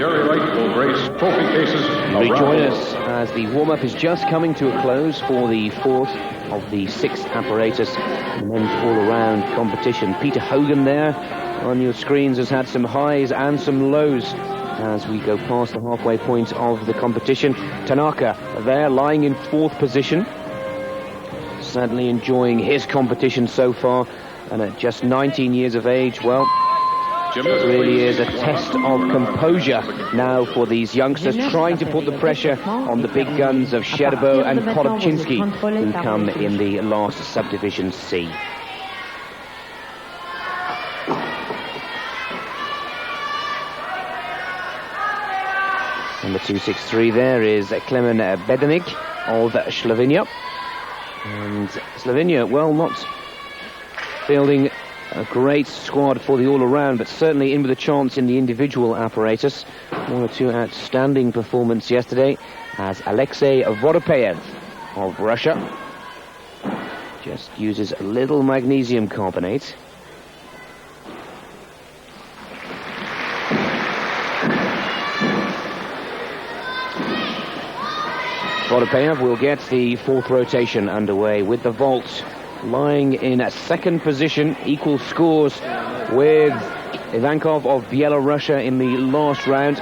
Jerry Wright will raise trophy cases. Rejoin us as the warm-up is just coming to a close for the fourth of the sixth apparatus men's all-around competition. Peter Hogan there on your screens has had some highs and some lows as we go past the halfway point of the competition. Tanaka there lying in fourth position, sadly enjoying his competition so far, and at just 19 years of age, well, it really is a test of composure now for these youngsters, trying to put the pressure on the big guns of Sherbo and Korobczynski, who come in the last subdivision C. Number 263 there is Klemen Bedenik of Slovenia. And Slovenia, well, not fielding a great squad for the all-around, but certainly in with a chance in the individual apparatus. One or two outstanding performances yesterday as Alexei Voropeyev of Russia just uses a little magnesium carbonate. Voropeyev will get the fourth rotation underway with the vault lying in a second position, equal scores with Ivankov of Belarusia in the last round.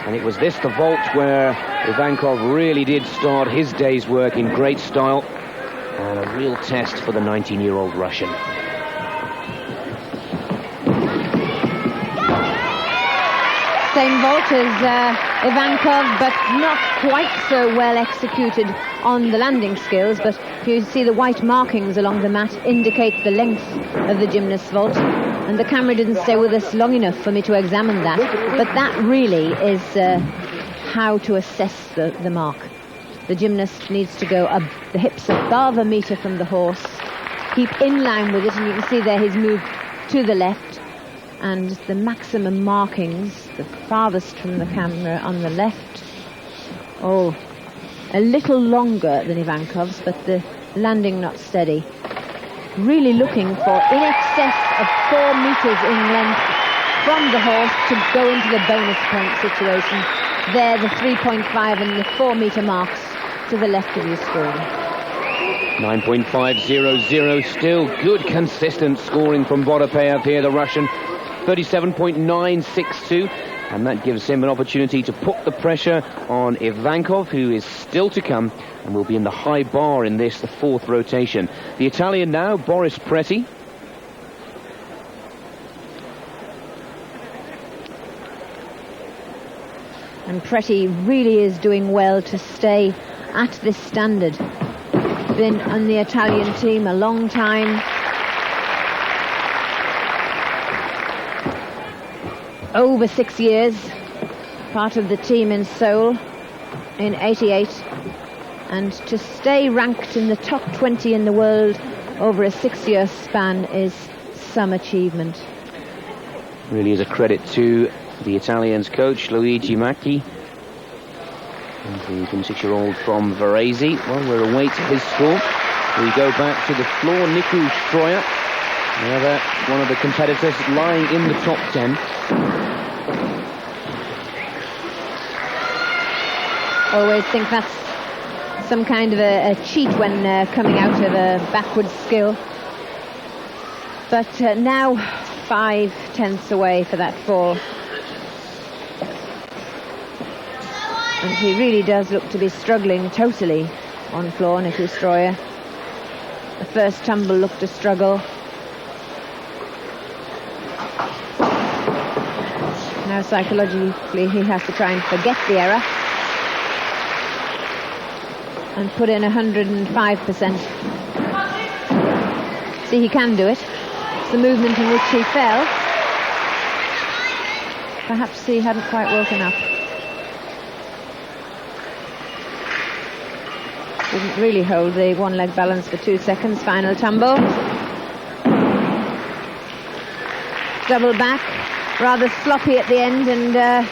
And it was this, the vault, where Ivankov really did start his day's work in great style, and a real test for the 19-year-old Russian. Same vault as Ivankov, but not quite so well executed on the landing skills. But if you see the white markings along the mat indicate the length of the gymnast's vault, and the camera didn't stay with us long enough for me to examine that. But that really is how to assess the mark. The gymnast needs to go up the hips above a metre from the horse, keep in line with it, and you can see there he's moved to the left. And the maximum markings, the farthest from the camera on the left, oh, a little longer than Ivankov's, but the landing not steady. Really looking for in excess of 4 metres in length from the horse to go into the bonus point situation. There, the 3.5 and the 4 metre marks to the left of your screen. 9.500, still good consistent scoring from Voropeyev here, the Russian. 37.962, and that gives him an opportunity to put the pressure on Ivankov, who is still to come and will be in the high bar in this, the fourth rotation. The Italian now, Boris Preti. And Preti really is doing well to stay at this standard. Been on the Italian team a long time. Over 6 years, part of the team in Seoul in '88, and to stay ranked in the top 20 in the world over a 6-year span is some achievement. Really is a credit to the Italians' coach, Luigi Macchi, and the 26-year-old from Varese. Well, we'll await his score. We go back to the floor. Niku Stroyer, another one of the competitors lying in the top 10. Always think that's some kind of a cheat when coming out of a backwards skill. But now 5/10 away for that fall. And he really does look to be struggling totally on floor, Niku Stroyer. The first tumble looked a struggle. Now psychologically he has to try and forget the error and put in 105%. See, he can do it. It's the movement in which he fell. Perhaps he hadn't quite woken up. Didn't really hold the one-leg balance for 2 seconds. Final tumble. Double back. Rather sloppy at the end, and I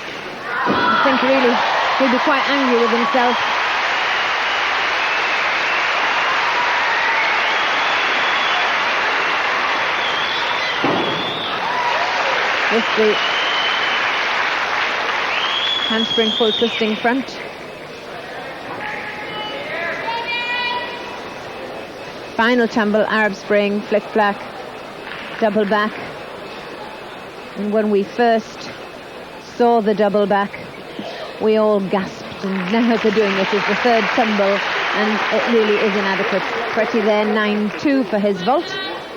think really he'll be quite angry with himself. With Handspring full twisting front. Final tumble, Arab spring, flick-flack, double back. And when we first saw the double back, we all gasped, and now they're doing it as the third tumble, and it really is inadequate. Pretty there, 9-2 for his vault.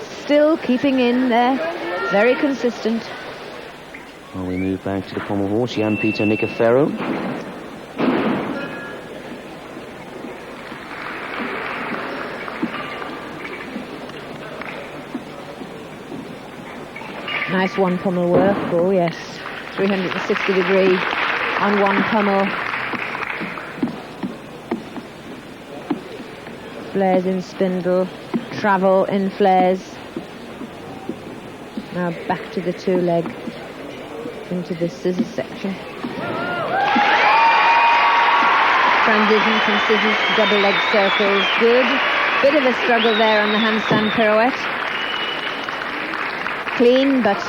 Still keeping in there, very consistent. Well, we move back to the pommel horse, Jan-Peter Nikiferou. Nice one pommel work, oh yes. 360 degree on one pommel. Flares in spindle, travel in flares. Now back to the two leg, into the scissors section. Transition from scissors to double leg circles, good. Bit of a struggle there on the handstand pirouette. Clean, but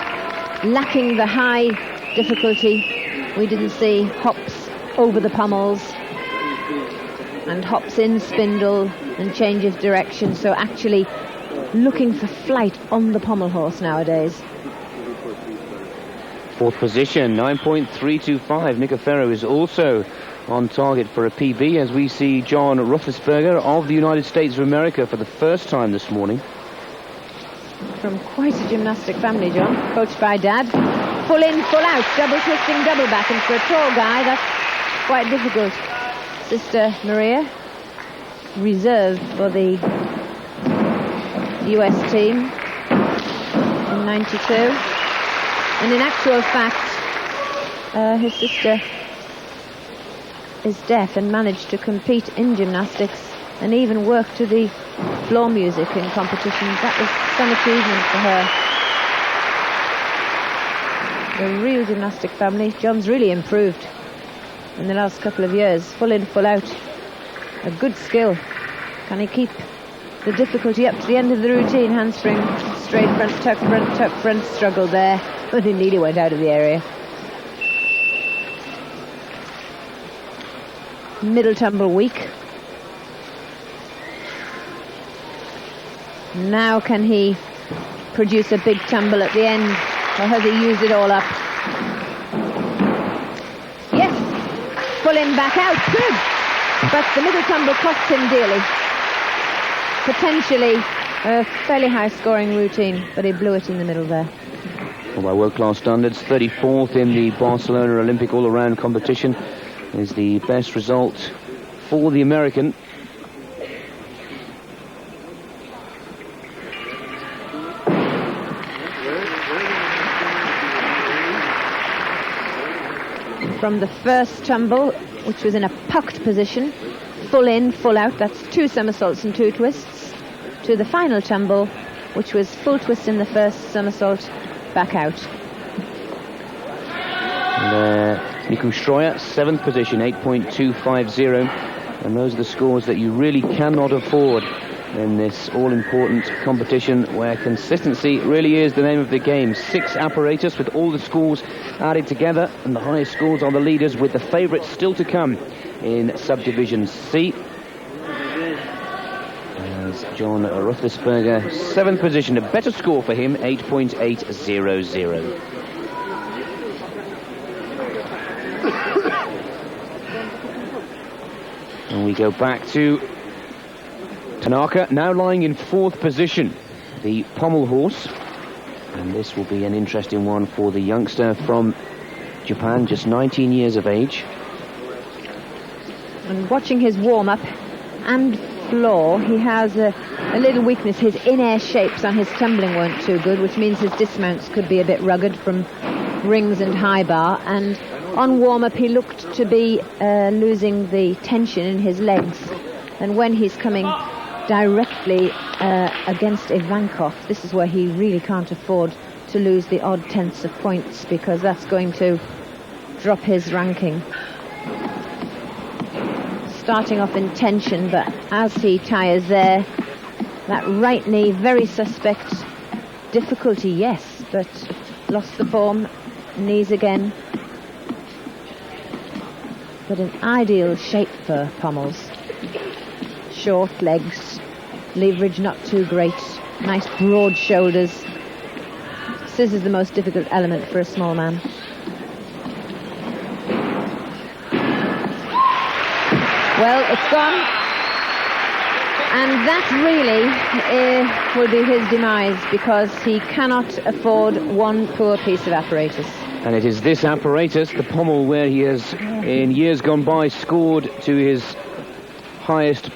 lacking the high difficulty. We didn't see hops over the pommels and hops in spindle and change of direction, so actually looking for flight on the pommel horse nowadays. Fourth position, 9.325. Nikiferou is also on target for a PB, as we see John Roethlisberger of the United States of America for the first time this morning. From quite a gymnastic family, John, coached by Dad. Full in, full out, double twisting, double back, and for a tall guy, that's quite difficult. Sister Maria, reserved for the US team in 92. And in actual fact, his sister is deaf and managed to compete in gymnastics and even work to the floor music in competitions. That was some achievement for her. A real gymnastic family. John's really improved in the last couple of years. Full in, full out. A good skill. Can he keep the difficulty up to the end of the routine? Handspring, straight front, tuck front. Struggle there, but he nearly went out of the area. Middle tumble weak. Now can he produce a big tumble at the end, or has he used it all up? Yes, full in, back out, good. But the middle tumble cost him dearly. Potentially a fairly high scoring routine, but he blew it in the middle there. Well, by world-class standards, 34th in the Barcelona Olympic all-around competition is the best result for the American. From the first tumble, which was in a pucked position, full in, full out, that's 2 somersaults and 2 twists, to the final tumble, which was full twist in the first, somersault, back out. And Niku Stroyer, 7th position, 8.250, and those are the scores that you really cannot afford in this all-important competition where consistency really is the name of the game. 6 apparatus with all the scores added together, and the highest scores are the leaders, with the favourites still to come in subdivision C. As John Roethlisberger, 7th position, a better score for him, 8.800. And we go back to Tanaka, now lying in 4th position, the pommel horse. And this will be an interesting one for the youngster from Japan, just 19 years of age. And watching his warm-up and floor, he has a little weakness. His in-air shapes on his tumbling weren't too good, which means his dismounts could be a bit rugged from rings and high bar. And on warm-up, he looked to be losing the tension in his legs. And when he's coming directly against Ivankov, this is where he really can't afford to lose the odd tenths of points, because that's going to drop his ranking. Starting off in tension, but as he tires there, that right knee, very suspect. Difficulty, yes, but lost the form. Knees again. but an ideal shape for pommels. Short legs, leverage not too great, nice broad shoulders. This is the most difficult element for a small man. Well, it's gone. And that really will be his demise, because he cannot afford one poor piece of apparatus. And it is this apparatus, the pommel, where he has, in years gone by, scored to his highest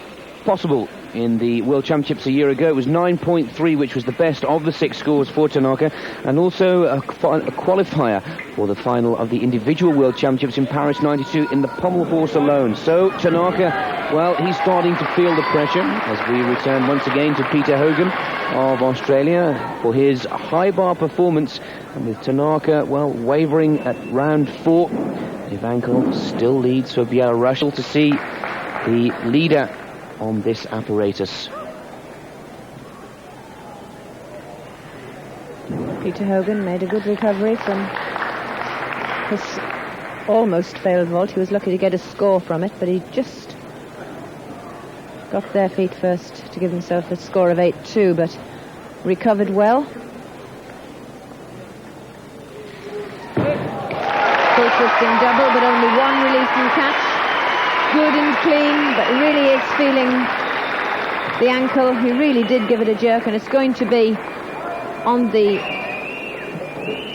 possible in the World Championships a year ago. It was 9.3, which was the best of the 6 scores for Tanaka, and also a qualifier for the final of the individual World Championships in Paris 92 in the pommel horse alone. So Tanaka, well, he's starting to feel the pressure as we return once again to Peter Hogan of Australia for his high bar performance. And with Tanaka, well, wavering at round 4, Ivankov still leads for Belarus. To see the leader on this apparatus. Peter Hogan made a good recovery from his almost failed vault. He was lucky to get a score from it, but he just got their feet first to give himself a score of 8-2, but recovered well. Full twisting double, but only one release and catch. Good and clean, but really is feeling the ankle. He really did give it a jerk, and it's going to be on the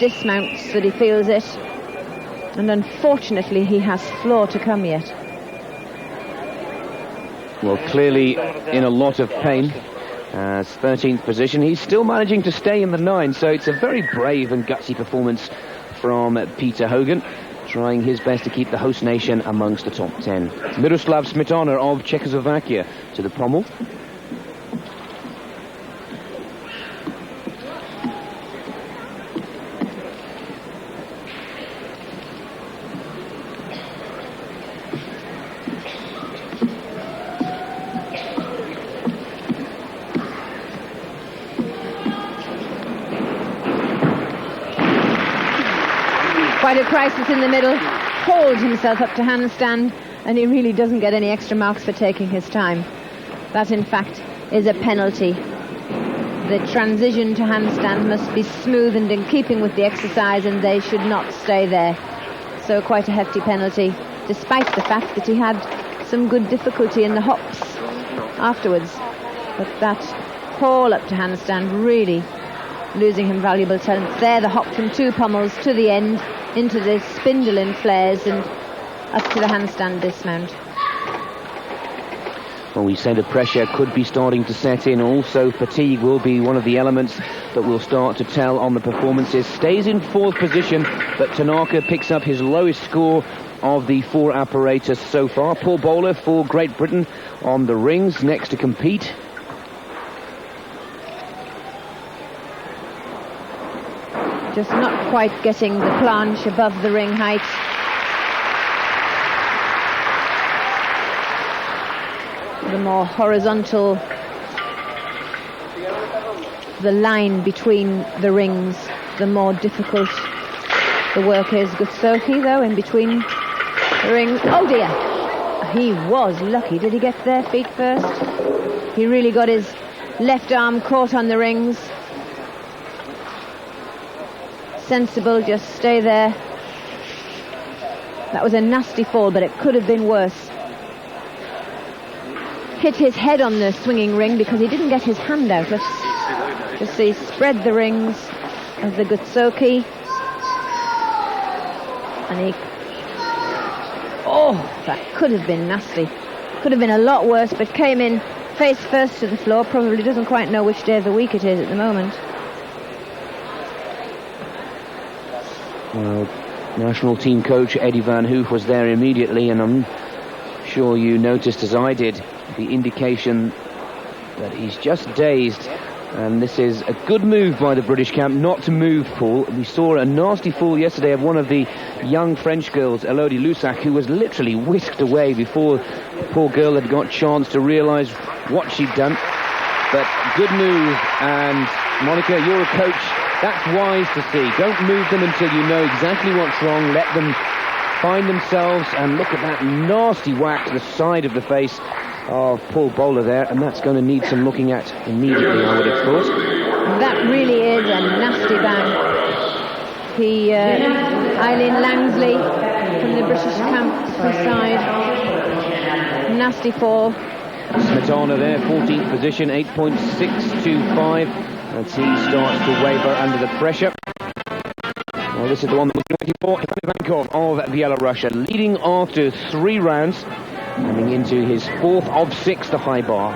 dismounts that he feels it. And unfortunately, he has floor to come yet. Well, clearly in a lot of pain. As 13th position, he's still managing to stay in the 9, so it's a very brave and gutsy performance from Peter Hogan, trying his best to keep the host nation amongst the top 10. Miroslav Smetana of Czechoslovakia to the pommel. Quite a crisis in the middle, hauled himself up to handstand, and he really doesn't get any extra marks for taking his time. That, in fact, is a penalty. The transition to handstand must be smooth and in keeping with the exercise, and they should not stay there. So quite a hefty penalty, despite the fact that he had some good difficulty in the hops afterwards. But that haul up to handstand really losing him valuable talent. There, the hop from 2 pommels to the end, into the spindle and flares, and up to the handstand dismount. Well, we say the pressure could be starting to set in. Also, fatigue will be one of the elements that will start to tell on the performances. Stays in 4th position, but Tanaka picks up his lowest score of the 4 apparatus so far. Paul Bowler for Great Britain on the rings, next to compete. Just not quite getting the planche above the ring height. The more horizontal the line between the rings, the more difficult the work is. Gutsoki, though, in between the rings. Oh dear! He was lucky. Did he get their feet first? He really got his left arm caught on the rings. Sensible, just stay there. That was a nasty fall, but it could have been worse. Hit his head on the swinging ring because he didn't get his hand out. Let's just see, spread the rings of the Gutsoki. And he... Oh, that could have been nasty. Could have been a lot worse, but came in face first to the floor. Probably doesn't quite know which day of the week it is at the moment. Well, national team coach Eddie Van Hoof was there immediately, and I'm sure you noticed, as I did, the indication that he's just dazed. And this is a good move by the British camp not to move Paul. We saw a nasty fall yesterday of one of the young French girls, Elodie Lussac, who was literally whisked away before the poor girl had got a chance to realise what she'd done. But good move, and Monica, you're a coach. That's wise to see. Don't move them until you know exactly what's wrong. Let them find themselves, and look at that nasty whack to the side of the face of Paul Bowler there, and that's going to need some looking at immediately, I would have thought. That really is a nasty bang. Eileen Langsley from the British camp side. Nasty fall. Smetana there, 14th position, 8.625, as he starts to waver under the pressure. Well, this is the one that we're looking for. Ivankov of Belarus, leading after 3 rounds, coming into his 4th of 6, the high bar.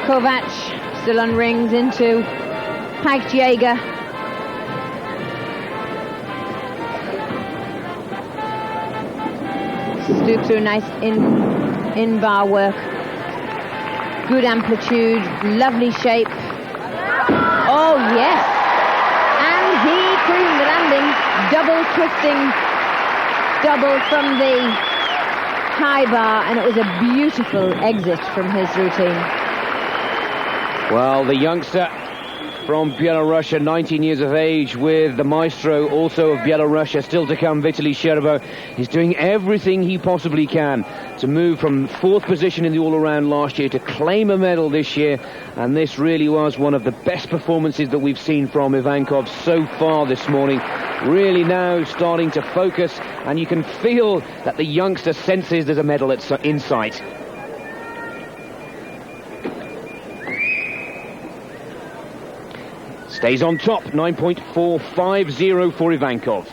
Kovac still on rings into Pike Jaeger. Stoop through nice in bar work. Good amplitude, lovely shape. Oh yes! And he cleaned the landing, double twisting, double from the high bar, and it was a beautiful exit from his routine. Well, the youngster from Belarus, 19 years of age, with the maestro also of Belarus, still to come, Vitaly Sherbo, is doing everything he possibly can to move from 4th position in the all-around last year to claim a medal this year, and this really was one of the best performances that we've seen from Ivankov so far this morning. Really now starting to focus, and you can feel that the youngster senses there's a medal in sight. Stays on top, 9.450 for Ivankov.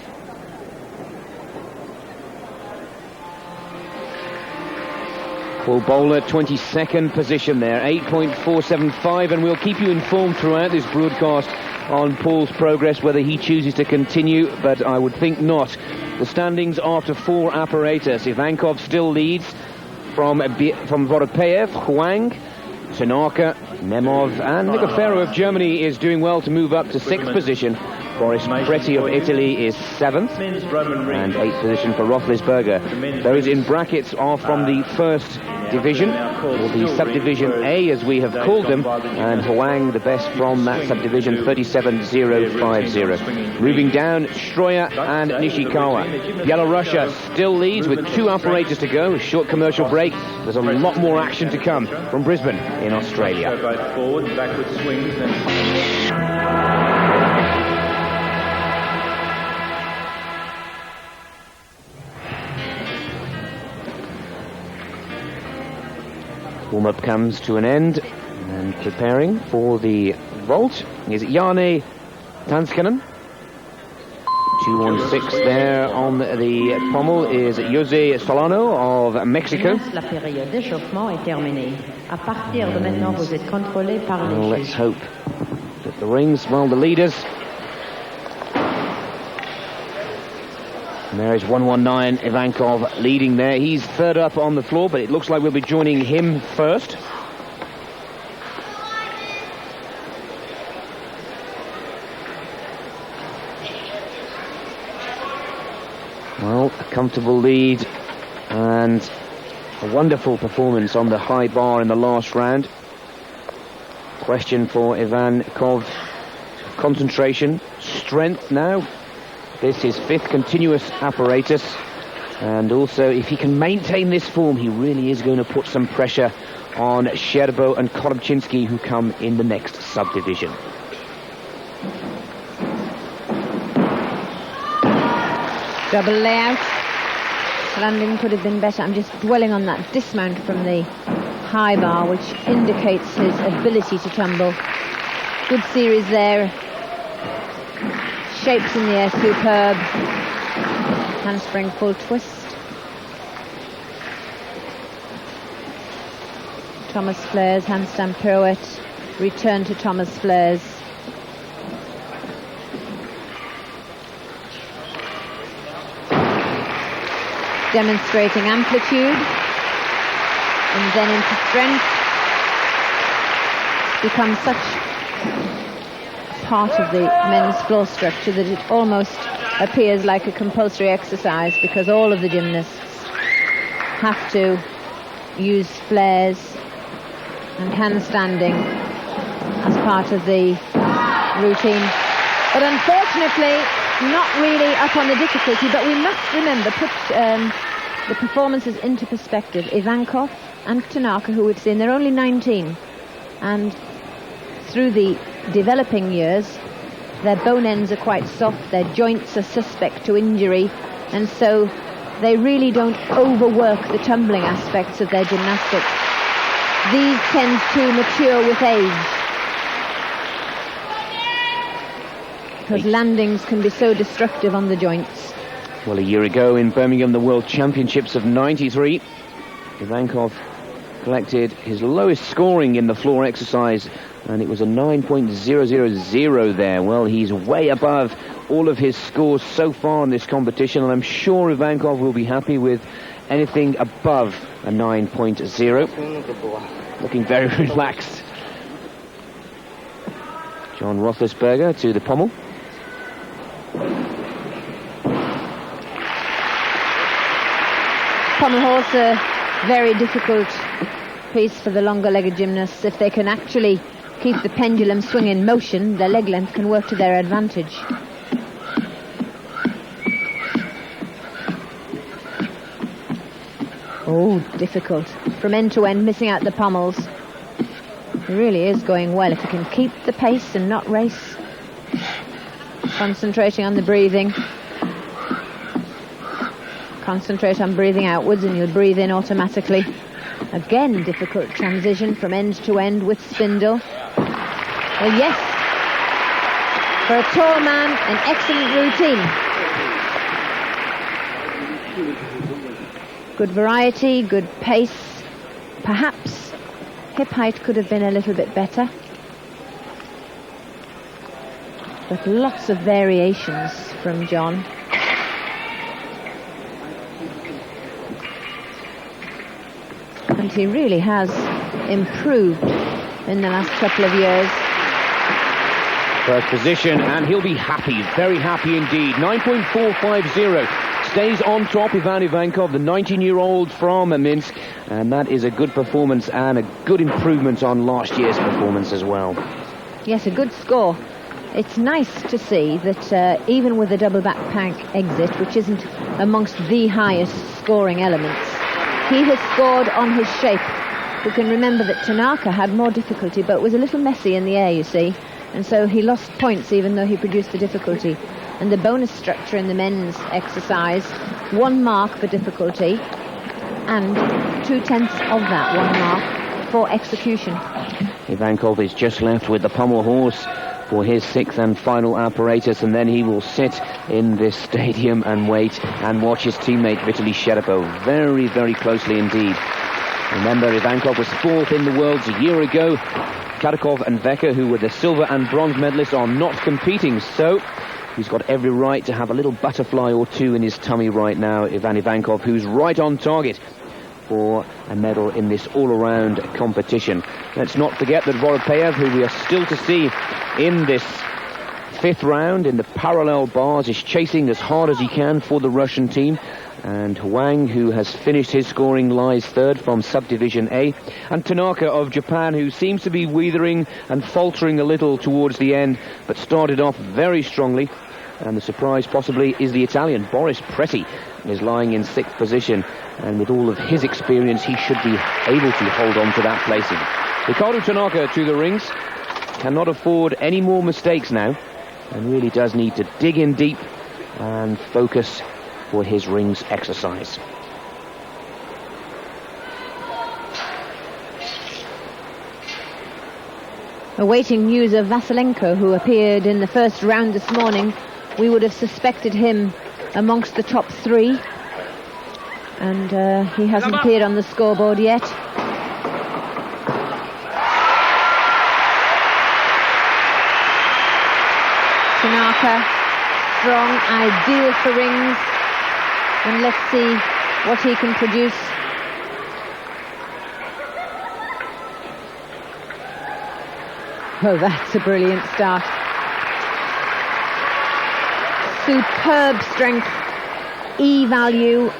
Paul Bowler, 22nd position there, 8.475, and we'll keep you informed throughout this broadcast on Paul's progress, whether he chooses to continue, but I would think not. The standings after 4 apparatus. Ivankov still leads from Voropeyev, Huang, Tanaka, Nemov, and Nicoferro of Germany is doing well to move up to 6th position. Boris Preti of Italy is 7th, and 8th position for Roethlisberger. Those in brackets are from the 1st division, or the subdivision A as we have called them, and Huang the best from that subdivision, 37.050. Moving down, Stroya and Nishikawa. Belarus still leads with 2 apparatus to go. A short commercial break. There's a lot more action to come from Brisbane in Australia. Forward, backward swings, then... Warm-up comes to an end, and preparing for the vault is Janne Tanskanen. 216 there on the pommel is Jose Solano of Mexico. Well, let's hope that the rings, well, the leaders. And there is 119, Ivankov leading there. He's 3rd up on the floor, but it looks like we'll be joining him first. Well, a comfortable lead and a wonderful performance on the high bar in the last round. Question for Ivankov: concentration, strength now. This is 5th continuous apparatus, and also if he can maintain this form, he really is going to put some pressure on Sherbo and Korobczynski, who come in the next subdivision. Double layout. Landing could have been better. I'm just dwelling on that dismount from the high bar, which indicates his ability to tumble. Good series there. Shapes in the air, superb. Handspring full twist. Thomas Flares, handstand pirouette. Return to Thomas Flares. Demonstrating amplitude. And then into strength. Becomes such part of the men's floor structure that it almost appears like a compulsory exercise, because all of the gymnasts have to use flares and handstanding as part of the routine. But unfortunately, not really up on the difficulty. But we must remember, put the performances into perspective. Ivankov and Tanaka, who we've seen, they're only 19. And through the developing years, their bone ends are quite soft, their joints are suspect to injury, and so they really don't overwork the tumbling aspects of their gymnastics. These tend to mature with age, because landings can be so destructive on the joints. Well, a year ago in Birmingham, the World Championships of '93, Ivankov collected his lowest scoring in the floor exercise, and it was a 9.000 there. Well, he's way above all of his scores so far in this competition, and I'm sure Ivankov will be happy with anything above a 9.0. Looking very relaxed. John Roethlisberger to the pommel. Pommel horse, a very difficult piece for the longer-legged gymnasts. If they can actually keep the pendulum swing in motion, their leg length can work to their advantage. Oh, difficult. From end to end, missing out the pommels. It really is going well if you can keep the pace and not race. Concentrating on the breathing. Concentrate on breathing outwards and you'll breathe in automatically. Again, difficult transition from end to end with spindle. Well, yes, for a tall man, an excellent routine. Good variety, good pace. Perhaps hip height could have been a little bit better. But lots of variations from John. And he really has improved in the last couple of years. First position, and he'll be happy, very happy indeed. 9.450. Stays on top, Ivan Ivankov, the 19-year-old from Minsk. And that is a good performance and a good improvement on last year's performance as well. Yes, a good score. It's nice to see that even with a double backpack exit, which isn't amongst the highest scoring elements, he has scored on his shape. You can remember that Tanaka had more difficulty, but was a little messy in the air, you see. And so he lost points even though he produced the difficulty. And the bonus structure in the men's exercise, 1 mark for difficulty and 2/10 of that 1 mark for execution. Ivankov is just left with the pommel horse for his 6th and final apparatus, and then he will sit in this stadium and wait and watch his teammate Vitaly Sherepov very, very closely indeed. Remember, Ivankov was 4th in the worlds a year ago. Karakov and Vecker, who were the silver and bronze medalists, are not competing, so he's got every right to have a little butterfly or two in his tummy right now, Ivan Ivankov, who's right on target for a medal in this all-around competition. Let's not forget that Voropayev, who we are still to see in this 5th round in the parallel bars, is chasing as hard as he can for the Russian team. And Wang, who has finished his scoring, lies 3rd from Subdivision A. And Tanaka of Japan, who seems to be withering and faltering a little towards the end, but started off very strongly. And the surprise possibly is the Italian, Boris Preti, is lying in 6th position. And with all of his experience, he should be able to hold on to that placing. Ricardo Tanaka to the rings. Cannot afford any more mistakes now. And really does need to dig in deep and focus for his rings exercise. Awaiting news of Vasilenko, who appeared in the first round this morning. We would have suspected him amongst the top 3. And he hasn't appeared on the scoreboard yet. Tanaka, strong, ideal for rings. And let's see what he can produce. Oh, that's a brilliant start. Superb strength, E value.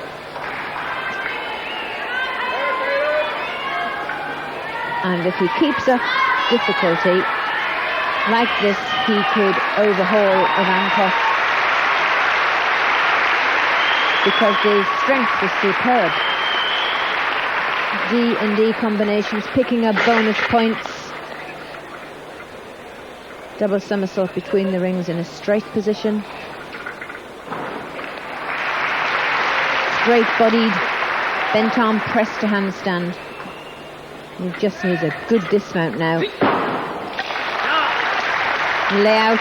And if he keeps up difficulty like this, he could overhaul Ivankov, because the strength was superb. D and D combinations, picking up bonus points. Double somersault between the rings in a straight position. Straight-bodied, bent arm press to handstand. He just needs a good dismount now. Layout,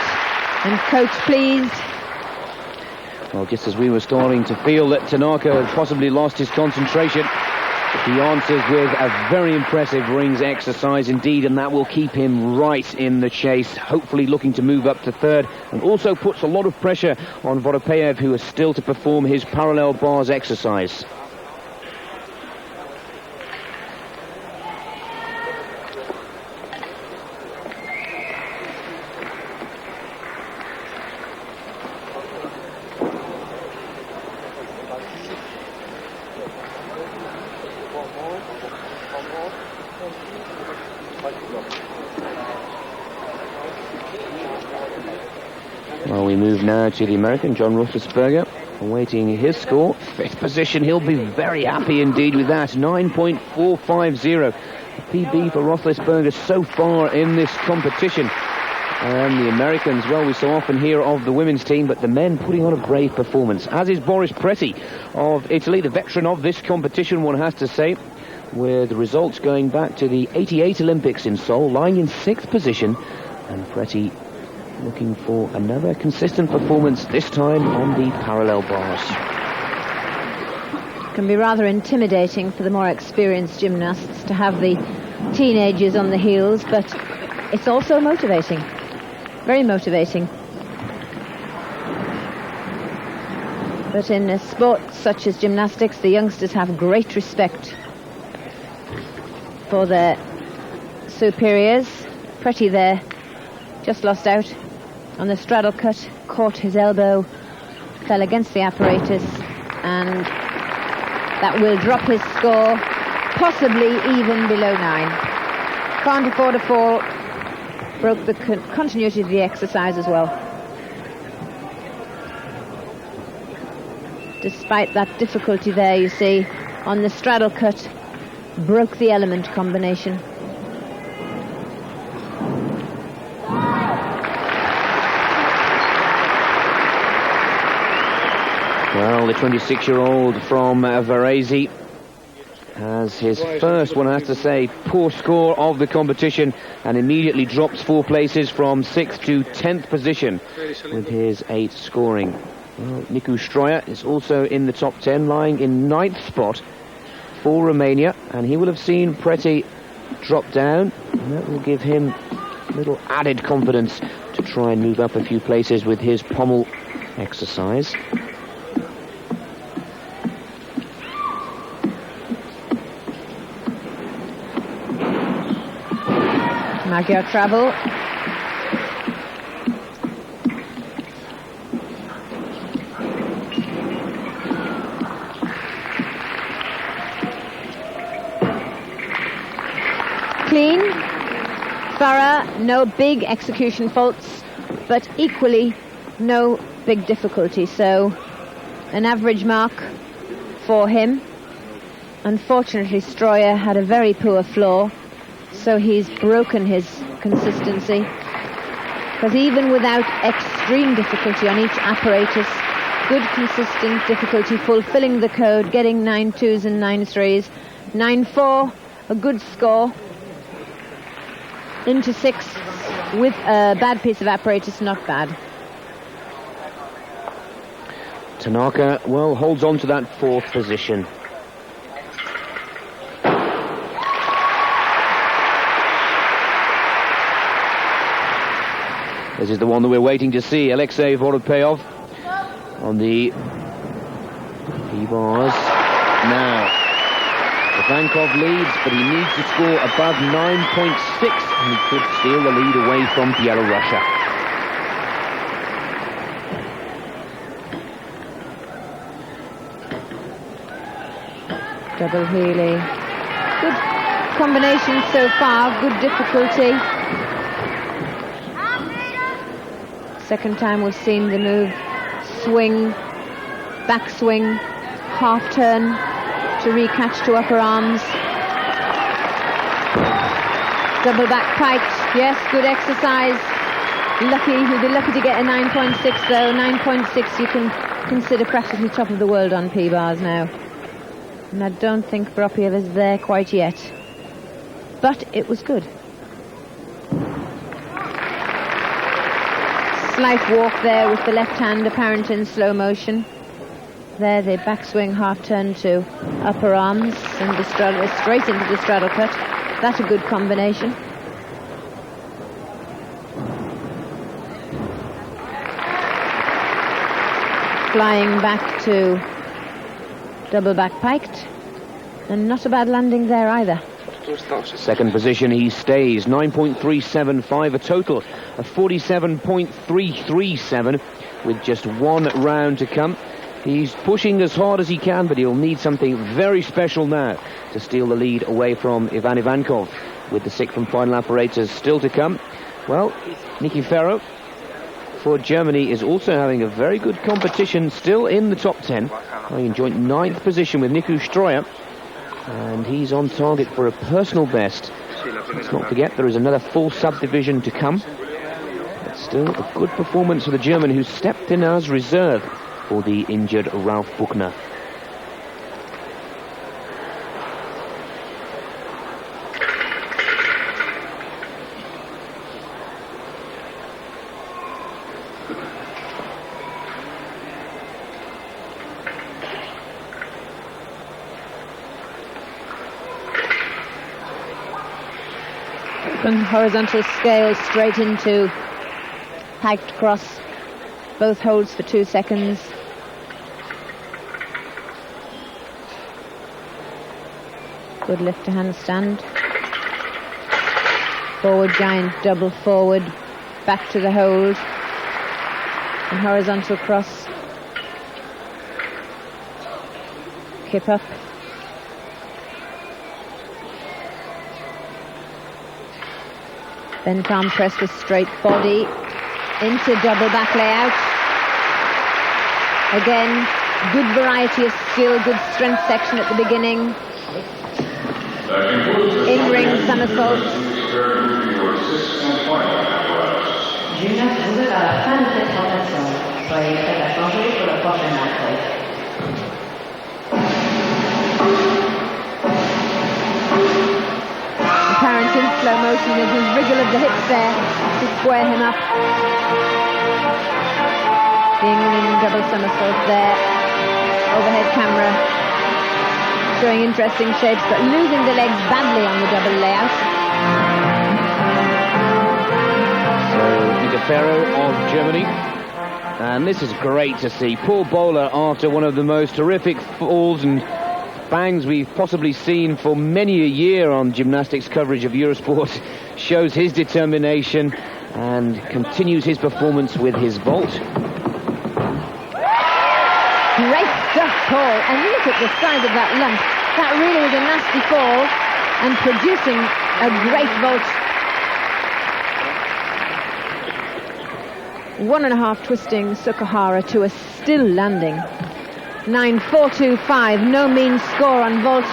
and coach pleased. Well, just as we were starting to feel that Tanaka had possibly lost his concentration, he answers with a very impressive rings exercise indeed, and that will keep him right in the chase, hopefully looking to move up to third, and also puts a lot of pressure on Voropayev, who is still to perform his parallel bars exercise. Well, we move now to the American, John Roethlisberger, awaiting his score. 5th position, he'll be very happy indeed with that. 9.450. PB for Roethlisberger so far in this competition. And the Americans, well, we so often hear of the women's team, but the men putting on a brave performance, as is Boris Preti of Italy, the veteran of this competition, one has to say, with the results going back to the 88 Olympics in Seoul, lying in 6th position, and Preti looking for another consistent performance, this time on the parallel bars. It can be rather intimidating for the more experienced gymnasts to have the teenagers on the heels, but it's also motivating, very motivating. But in a sport such as gymnastics, the youngsters have great respect for their superiors. Preti there just lost out on the straddle cut, caught his elbow, fell against the apparatus, and that will drop his score, possibly even below 9. Can't afford a fall, broke the continuity of the exercise as well. Despite that difficulty there, you see, on the straddle cut, broke the element combination. Well, the 26-year-old from Varese has his first, one has to say, poor score of the competition, and immediately drops 4 places from 6th to 10th position with his 8 scoring. Well, Nicu Stroia is also in the top 10, lying in 9th spot for Romania, and he will have seen Preti drop down, and that will give him a little added confidence to try and move up a few places with his pommel exercise. Magyar travel. Clean, thorough, no big execution faults, but equally no big difficulty. So an average mark for him. Unfortunately, Stroia had a very poor floor, so he's broken his consistency. Because even without extreme difficulty on each apparatus, good consistent difficulty, fulfilling the code, getting 9 2s and 9 3s, 9-4, a good score. Into 6 with a bad piece of apparatus, not bad. Tanaka, well, holds on to that 4th position. This is the one that we're waiting to see. Alexei Voropayev on the P-bars. Now, Ivankov leads, but he needs to score above 9.6, and he could steal the lead away from Bielorussia. Double Healy. Good combinations so far, good difficulty. Second time we've seen the move, swing, backswing, half turn to re-catch to upper arms. Double back piked, yes, good exercise. He'll be lucky to get a 9.6 though. 9.6 you can consider practically top of the world on P-bars now. And I don't think Boropiev is there quite yet. But it was good. Slight walk there with the left hand apparent in slow motion. There the backswing half turn to upper arms and the straddle, straight into the straddle cut. That's a good combination. Flying back to double back piked, and not a bad landing there either. Second position he stays, 9.375, a total of 47.337 with just one round to come. He's pushing as hard as he can, but he'll need something very special now to steal the lead away from Ivan Ivankov, with the sixth and final apparatus still to come. Well, Nikiforov for Germany is also having a very good competition, still in the top 10, in joint 9th position with Niku Stroyer, and he's on target for a personal best. Let's not forget there is another full subdivision to come, but still a good performance for the German, who stepped in as reserve for the injured Ralf Buchner. Open horizontal scale straight into piked cross. Both holds for 2 seconds. Good lift to handstand. Forward giant double forward. Back to the hold. And horizontal cross. Kip up. Then palm press with straight body into double back layout. Again, good variety of skill, good strength section at the beginning. In-ring somersaults. Gymnastes, vous êtes à la fin de cette rotation. Soyez prêts à changer pour la prochaine entrée. Apparent in slow motion with his wriggle of the hips there to square him up. The in-ring double somersault there. Overhead camera showing interesting shapes, but losing the legs badly on the double layout. So, Nikiforov of Germany. And this is great to see. Poor bowler, after one of the most horrific falls and bangs we've possibly seen for many a year on gymnastics coverage of Eurosport, shows his determination and continues his performance with his vault. Great stuff, Paul, and look at the size of that lump. That really was a nasty fall and producing a great vault. 1.5 twisting Sukahara to a still landing. 9.425, no mean score on vault,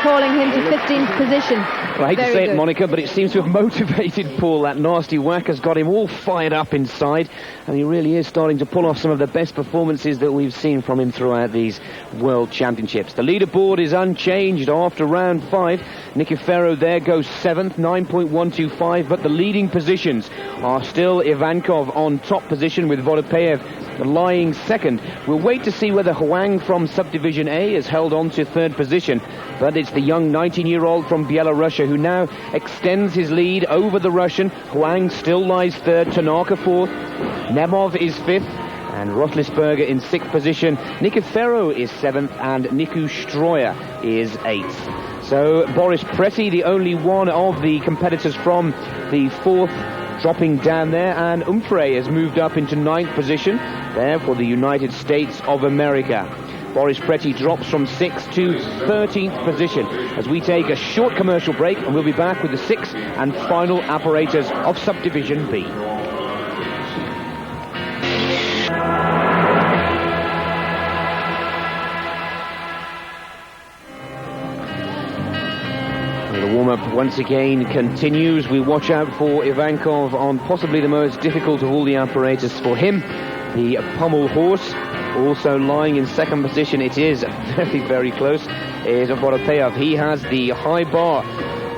calling him to 15th position. Well, I hate to say good. it, Monica, but it seems to have motivated Paul. That nasty whack has got him all fired up inside, and he really is starting to pull off some of the best performances that we've seen from him throughout these World Championships. The leaderboard is unchanged after round 5. Nikiforov there goes 7th, 9.125, but the leading positions are still Ivankov on top position with Boropiev lying 2nd. We'll wait to see whether Huang from Subdivision A has held on to 3rd position, but it's the young 19-year-old from Belarus who now extends his lead over the Russian. Huang still lies 3rd, Tanaka 4th, Nemov is 5th, and Rotlisberger in 6th position. Nikiforov is 7th, and Niku Stroyer is 8th. So Boris Preti, the only one of the competitors from the 4th, dropping down there, and Umfrey has moved up into 9th position there for the United States of America. Boris Preti drops from 6th to 13th position as we take a short commercial break, and we'll be back with the 6th and final apparatus of Subdivision B. The warm-up once again continues. We watch out for Ivankov on possibly the most difficult of all the apparatus for him, the pommel horse. Also lying in second position, it is very, very close, is Voropeyev. He has the high bar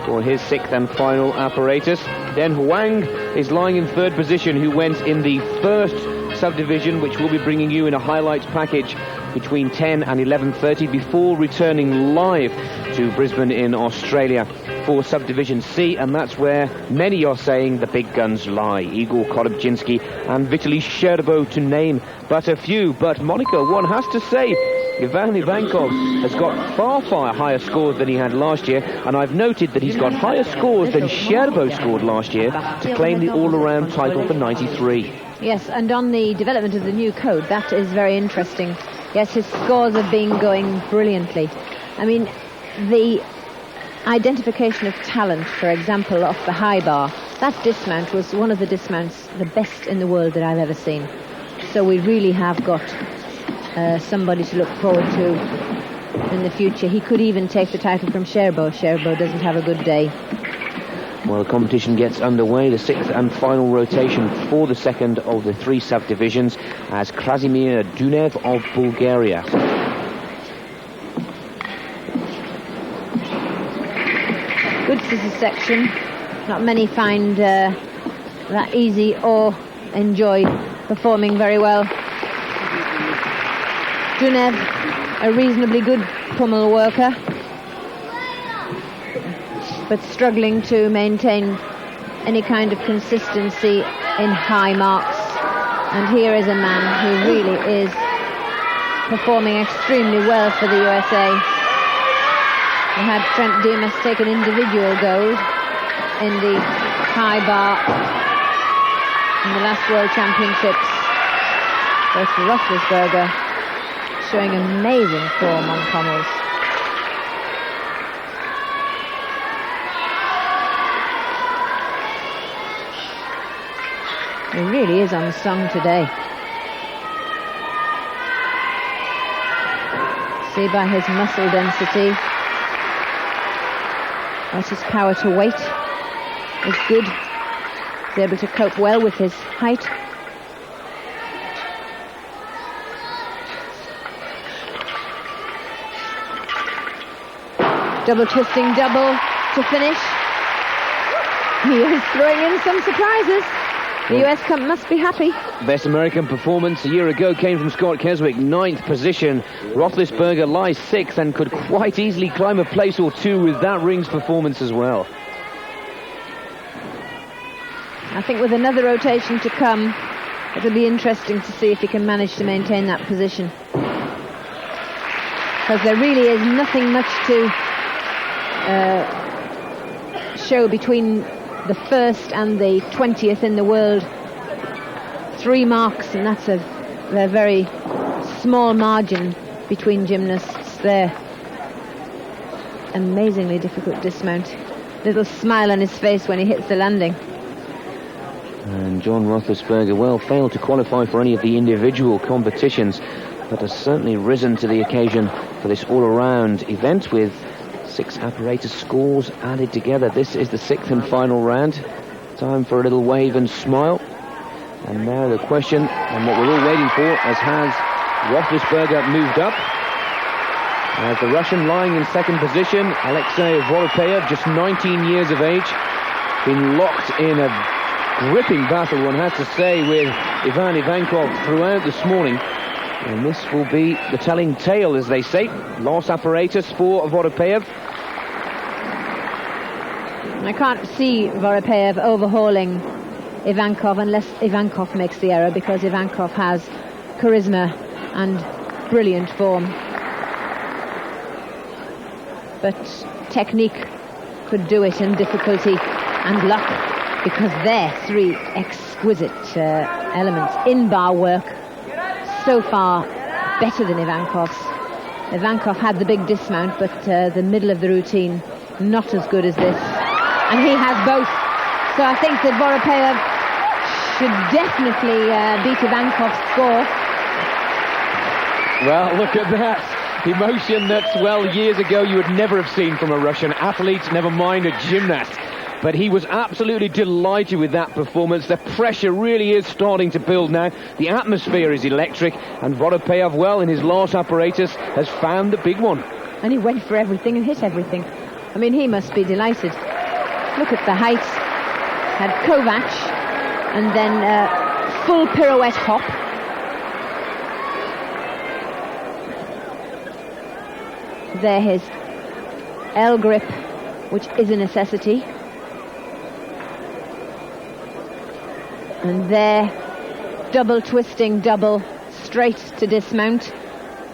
for his 6th and final apparatus. Then Huang is lying in third position, who went in the first subdivision, which we'll be bringing you in a highlights package between 10 and 11:30 before returning live to Brisbane in Australia for Subdivision C, and that's where many are saying the big guns lie. Igor Korobczynski and Vitaly Sherbo, to name but a few. But Monica, one has to say, Ivan Ivankov has got far, far higher scores than he had last year, and I've noted that he's got higher scores than Sherbo scored last year to claim the all-around title for 93. Yes, and on the development of the new code, that is very interesting. Yes, his scores have been going brilliantly. I mean, the identification of talent, for example, off the high bar, that dismount was one of the dismounts, the best in the world that I've ever seen. So we really have got somebody to look forward to in the future. He could even take the title from Sherbo. Sherbo doesn't have a good day. Well, the competition gets underway, the 6th and final rotation for the second of the 3 subdivisions, as Krasimir Dunev of Bulgaria. Good scissor section. Not many find that easy or enjoy performing very well. Dunev, a reasonably good pummel worker, but struggling to maintain any kind of consistency in high marks. And here is a man who really is performing extremely well for the USA. We had Trent Dimas take an individual gold in the high bar in the last World Championships. Both Roethlisberger showing amazing form on pommels. He really is unsung today. See by his muscle density, but his power to weight is good. He's able to cope well with his height. Double twisting double to finish. He is throwing in some surprises. The US must be happy. Best American performance a year ago came from Scott Keswick, 9th position. Roethlisberger lies 6th and could quite easily climb a place or two with that rings performance as well. I think with another rotation to come, it'll be interesting to see if he can manage to maintain that position. Because there really is nothing much to show between the 1st and the 20th in the world. 3 marks, and that's a very small margin between gymnasts there. Amazingly difficult dismount. Little smile on his face when he hits the landing. And John Roethlisberger, well, failed to qualify for any of the individual competitions, but has certainly risen to the occasion for this all-around event with 6 apparatus scores added together. This is the 6th and final round. Time for a little wave and smile. And now the question, and what we're all waiting for, has Roethlisberger moved up? As the Russian lying in second position, Alexei Voropeyev, just 19 years of age, been locked in a gripping battle, one has to say, with Ivan Ivankov throughout this morning. And this will be the telling tale, as they say. Lost apparatus for Voropeyev. I can't see Voropeyev overhauling Ivankov unless Ivankov makes the error, because Ivankov has charisma and brilliant form. But technique could do it, and difficulty and luck, because they're 3 exquisite elements in bar work. So far better than Ivankov's. Ivankov had the big dismount, but the middle of the routine not as good as this. And he has both. So I think that Voropaev should definitely beat Ivankov's score. Well, look at that. Emotion that, well, years ago you would never have seen from a Russian athlete, never mind a gymnast. But he was absolutely delighted with that performance. The pressure really is starting to build now. The atmosphere is electric. And Voropaev, well, in his last apparatus, has found the big one. And he went for everything and hit everything. I mean, he must be delighted. Look at the height. Had Kovac, and then full pirouette hop. There his L grip, which is a necessity. And there, double twisting, double straight to dismount.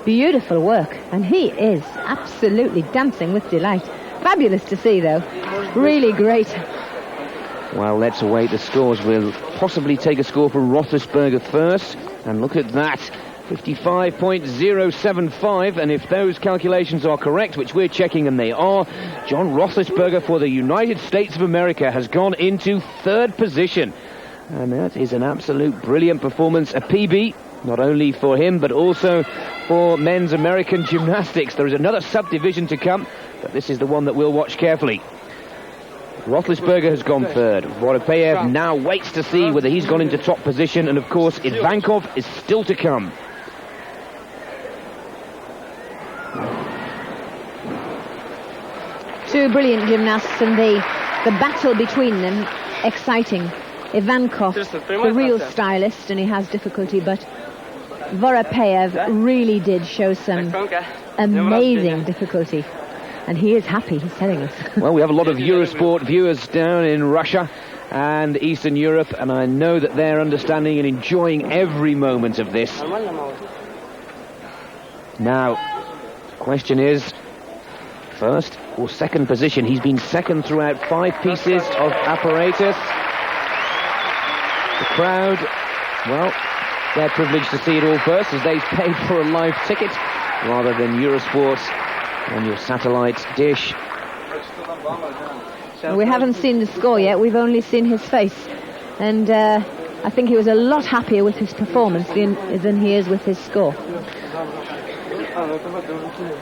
Beautiful work. And he is absolutely dancing with delight. Fabulous to see, though. Really great. Well, let's await the scores. We'll possibly take a score from Roethlisberger first. And look at that. 55.075, and if those calculations are correct, which we're checking, and they are, John Roethlisberger for the United States of America has gone into third position. And that is an absolute brilliant performance, a PB, not only for him, but also for men's American gymnastics. There is another subdivision to come, but this is the one that we'll watch carefully. Roethlisberger has gone third. Voropaev now waits to see whether he's gone into top position, and of course, Ivankov is still to come. Two brilliant gymnasts, and the battle between them exciting. Ivankov, the real stylist, and he has difficulty, but Voropaev really did show some amazing difficulty. And he is happy, he's telling us. Well, we have a lot of Eurosport viewers down in Russia and Eastern Europe, and I know that they're understanding and enjoying every moment of this. Now, the question is, first or second position? He's been second throughout 5 pieces of apparatus. The crowd, well, they're privileged to see it all first, as they've paid for a live ticket rather than Eurosport on your satellite dish. Well, we haven't seen the score yet, we've only seen his face. And I think he was a lot happier with his performance than he is with his score.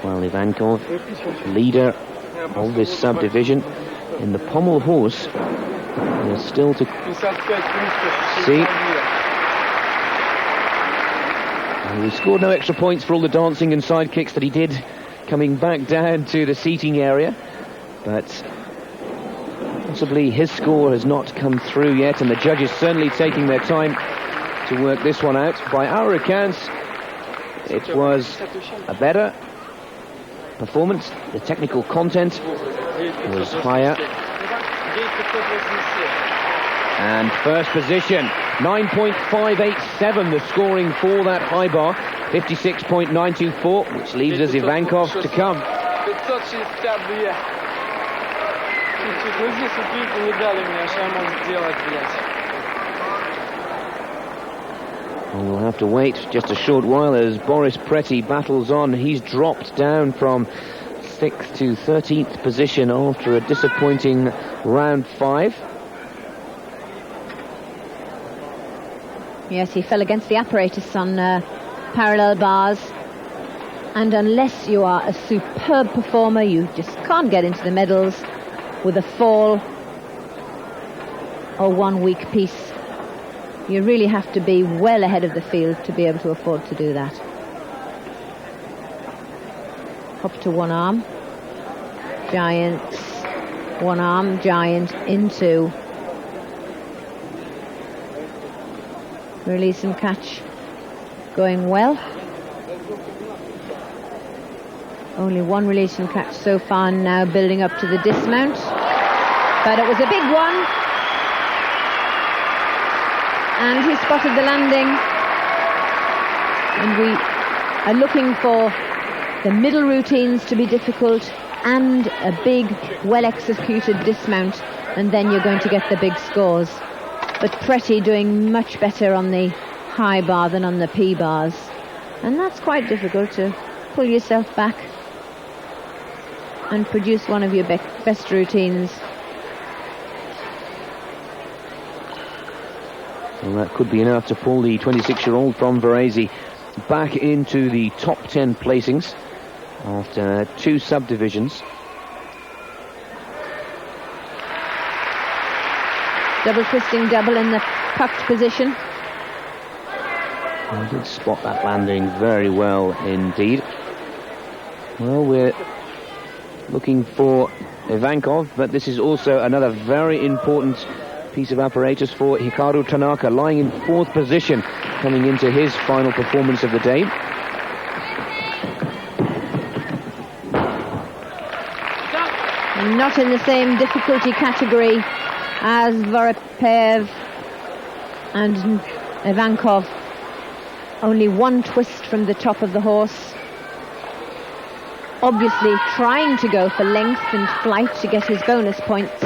Well, Ivankov, leader of this subdivision in the pommel horse, is still to see. And he scored no extra points for all the dancing and side kicks that he did coming back down to the seating area, but possibly his score has not come through yet, and the judges certainly taking their time to work this one out. By our accounts, it was a better performance. The technical content was higher. And first position, 9.587, the scoring for that high bar, 56.924, which leaves us Ivankov to come. And we'll have to wait just a short while as Boris Preti battles on. He's dropped down from 6th to 13th position after a disappointing round 5. Yes, he fell against the apparatus on parallel bars. And unless you are a superb performer, you just can't get into the medals with a fall or 1 weak piece. You really have to be well ahead of the field to be able to afford to do that. Up to one arm. Giant. One arm, giant, into. Release and catch. Going well. Only one release and catch so far, now building up to the dismount. But it was a big one. And he spotted the landing. And we are looking for the middle routines to be difficult and a big, well-executed dismount. And then you're going to get the big scores. But Preti doing much better on the high bar than on the P bars. And that's quite difficult to pull yourself back and produce one of your best routines. Well, that could be enough to pull the 26-year-old from Varese back into the top 10 placings after 2 subdivisions. Double twisting double in the pucked position. I did spot that landing very well indeed. Well, we're looking for Ivankov, but this is also another very important piece of apparatus for Hikaru Tanaka, lying in 4th position, coming into his final performance of the day. Not in the same difficulty category as Voropaev and Ivankov. Only 1 twist from the top of the horse. Obviously trying to go for length and flight to get his bonus points.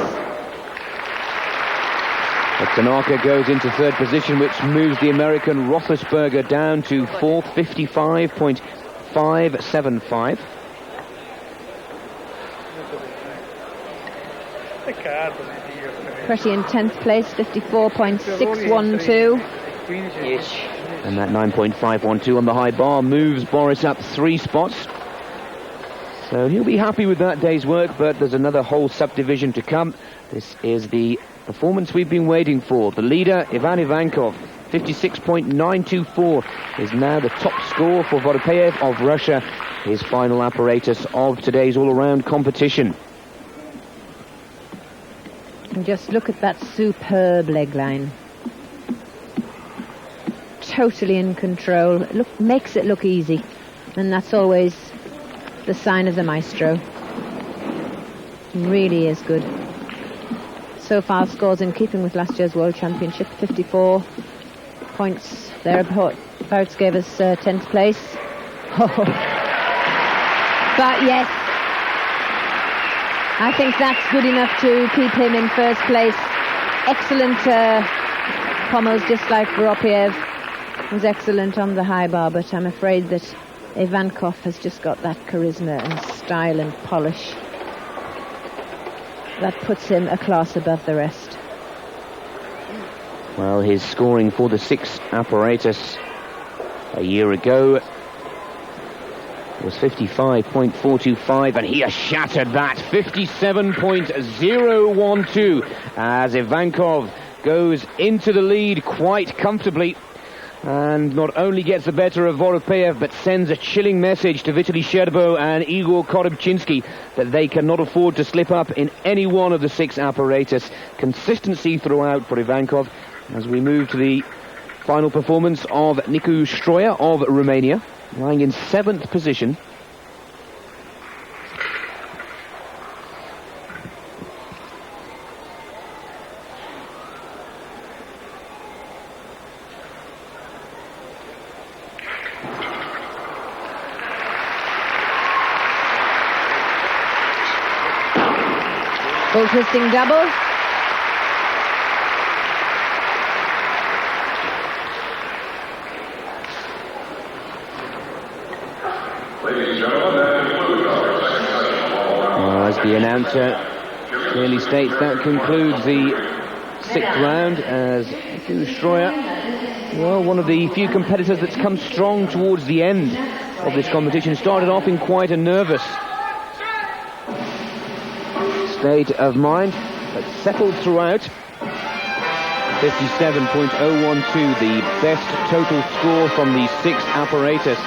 But Tanaka goes into 3rd position, which moves the American Roethlisberger down to 4th, 55.575. Pretty in 10th place, 54.612. And that 9.512 on the high bar moves Boris up 3 spots. So he'll be happy with that day's work, but there's another whole subdivision to come. This is the performance we've been waiting for. The leader, Ivan Ivankov, 56.924, is now the top score for Voropaev of Russia, his final apparatus of today's all-around competition. And just look at that superb leg line. Totally in control. Makes it look easy. And that's always the sign of the maestro. Really is good. So far scores in keeping with last year's World Championship. 54 points thereabouts gave us 10th place. But yes, I think that's good enough to keep him in 1st place. Excellent pommels, just like Voropaev was excellent on the high bar, but I'm afraid that Ivankov has just got that charisma and style and polish that puts him a class above the rest. Well, his scoring for the 6th apparatus a year ago was 55.425, and he has shattered that, 57.012, as Ivankov goes into the lead quite comfortably, and not only gets the better of Voropaev, but sends a chilling message to Vitaly Sherbo and Igor Korobchinsky that they cannot afford to slip up in any one of the 6 apparatus. Consistency throughout for Ivankov as we move to the final performance of Nicu Stroia of Romania, lying in 7th position. Full twisting double. As the announcer clearly states, that concludes the 6th round as Nicu Stroia, well, one of the few competitors that's come strong towards the end of this competition. Started off in quite a nervous state of mind, but settled throughout. 57.012, the best total score from the 6th apparatus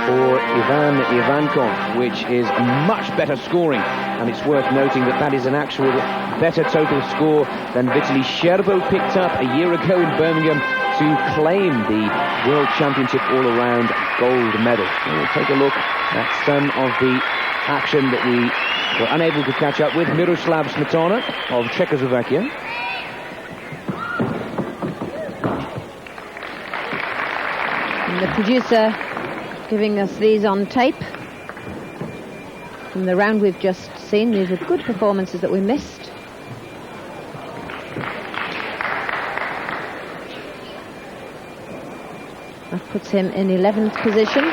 for Ivan Ivankov, which is much better scoring, and it's worth noting that that is an actual better total score than Vitaly Sherbo picked up a year ago in Birmingham to claim the World Championship all-around gold medal. We'll take a look at some of the action that we were unable to catch up with. Miroslav Smetana of Czechoslovakia. And the producer giving us these on tape from the round we've just seen. These are good performances that we missed. That puts him in 11th position.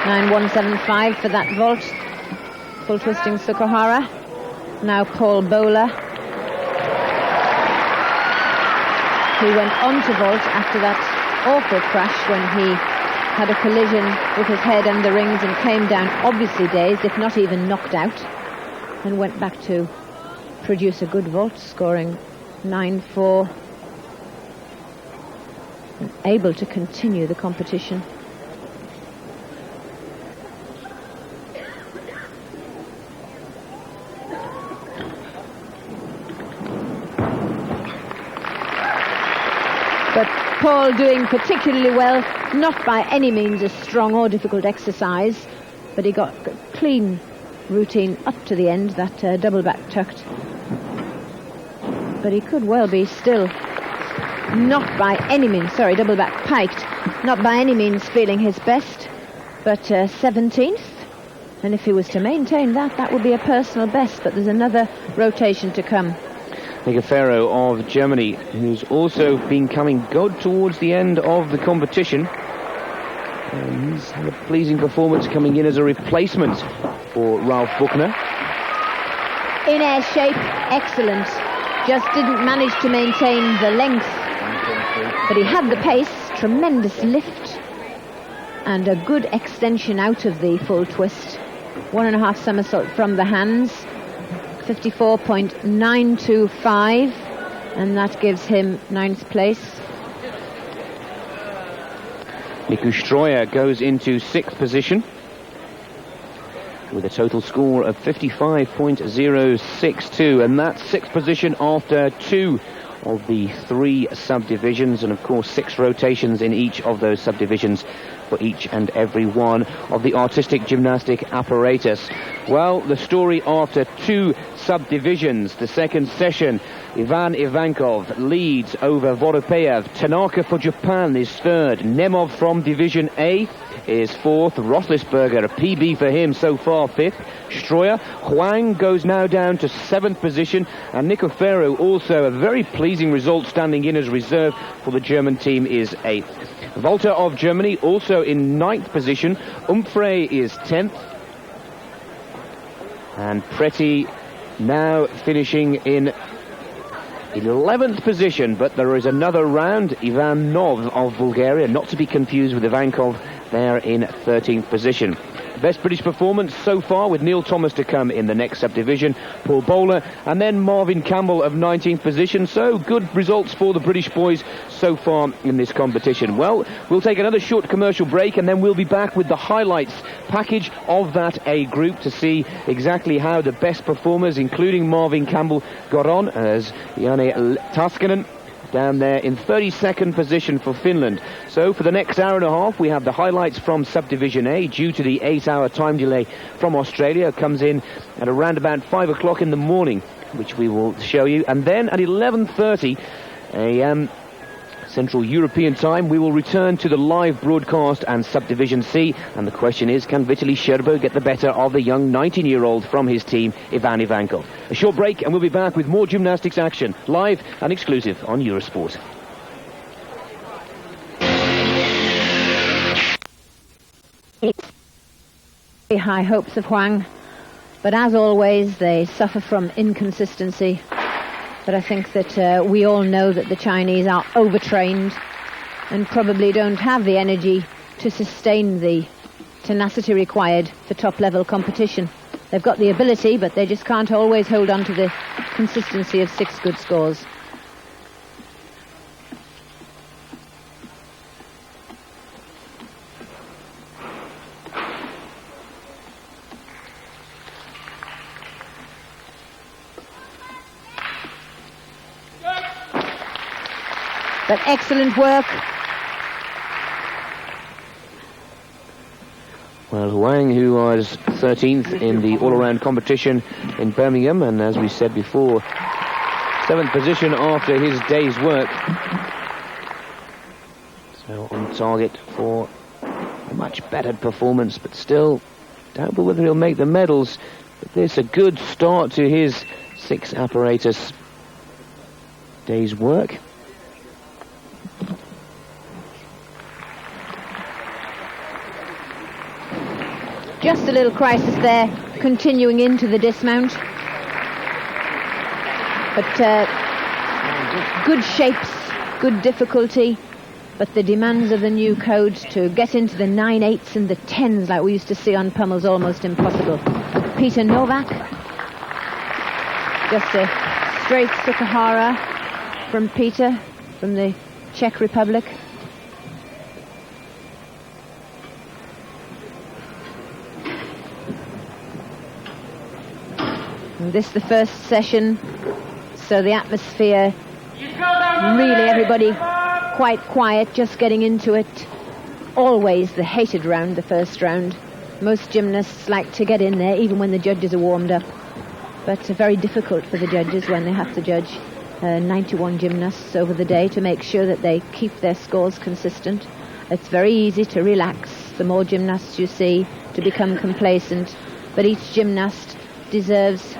9.175 for that vault. Full twisting Sukuhara. Now Paul Bowler. He went on to vault after that awful crash when he had a collision with his head and the rings and came down obviously dazed, if not even knocked out, and went back to produce a good vault, scoring 9.4 and able to continue the competition. But Paul doing particularly well, not by any means a strong or difficult exercise, but he got a clean routine up to the end, that double back tucked. But he could well be still not by any means, double back piked, not by any means feeling his best, but 17th. And if he was to maintain that, that would be a personal best, but there's another rotation to come. Nicofero of Germany, who's also been coming good towards the end of the competition. And he's had a pleasing performance coming in as a replacement for Ralph Buchner. In air shape, excellent. Just didn't manage to maintain the length. But he had the pace, tremendous lift, and a good extension out of the full twist. 1.5 somersault from the hands. 54.925, and that gives him 9th place. Niku Stroyer goes into 6th position with a total score of 55.062, and that's 6th position after 2 of the 3 subdivisions, and of course 6 rotations in each of those subdivisions for each and every one of the artistic gymnastic apparatus. Well, the story after 2 subdivisions, the second session, Ivan Ivankov leads over Voropeyev. Tanaka for Japan is 3rd. Nemov from Division A is 4th. Roethlisberger, a PB for him so far, 5th. Stroyer. Huang goes now down to 7th position, and Nicofero, also a very pleasing result, standing in as reserve for the German team, is 8th. Walter of Germany also in 9th position. Umfrey is 10th. And Preti now finishing in 11th position, but there is another round. Ivanov of Bulgaria, not to be confused with Ivankov, there in 13th position. Best British performance so far, with Neil Thomas to come in the next subdivision, Paul Bowler, and then Marvin Campbell of 19th position. So good results for the British boys so far in this competition. Well, we'll take another short commercial break, and then we'll be back with the highlights package of that A group to see exactly how the best performers, including Marvin Campbell, got on, as Janne Taskanen down there in 32nd position for Finland. So for the next hour and a half, we have the highlights from Subdivision A, due to the 8-hour time delay from Australia. It comes in at around about 5 o'clock in the morning, which we will show you. And then at 11:30 a.m. Central European time, we will return to the live broadcast and Subdivision C. And the question is, can Vitaly Sherbo get the better of the young 19-year-old from his team, Ivan Ivankov? A short break, and we'll be back with more gymnastics action, live and exclusive on Eurosport. High hopes of Huang, but as always, they suffer from inconsistency. But I think that we all know that the Chinese are overtrained and probably don't have the energy to sustain the tenacity required for top-level competition. They've got the ability, but they just can't always hold on to the consistency of 6 good scores. But excellent work. Well, Huang, who was 13th in the all-around competition in Birmingham, and as we said before, 7th position after his day's work. So on target for a much bettered performance, but still doubtful whether he'll make the medals. But this a good start to his 6 apparatus day's work. Just a little crisis there, continuing into the dismount. But good shapes, good difficulty. But the demands of the new code to get into the 9/8s and the 10s like we used to see on pummels, almost impossible. With Peter Novak, just a straight Sukahara from Peter, from the Czech Republic. And this the first session, so the atmosphere, really everybody quite quiet, just getting into it. Always the hated round, the first round. Most gymnasts like to get in there even when the judges are warmed up. But very difficult for the judges when they have to judge 91 gymnasts over the day to make sure that they keep their scores consistent. It's very easy to relax the more gymnasts you see, to become complacent. But each gymnast deserves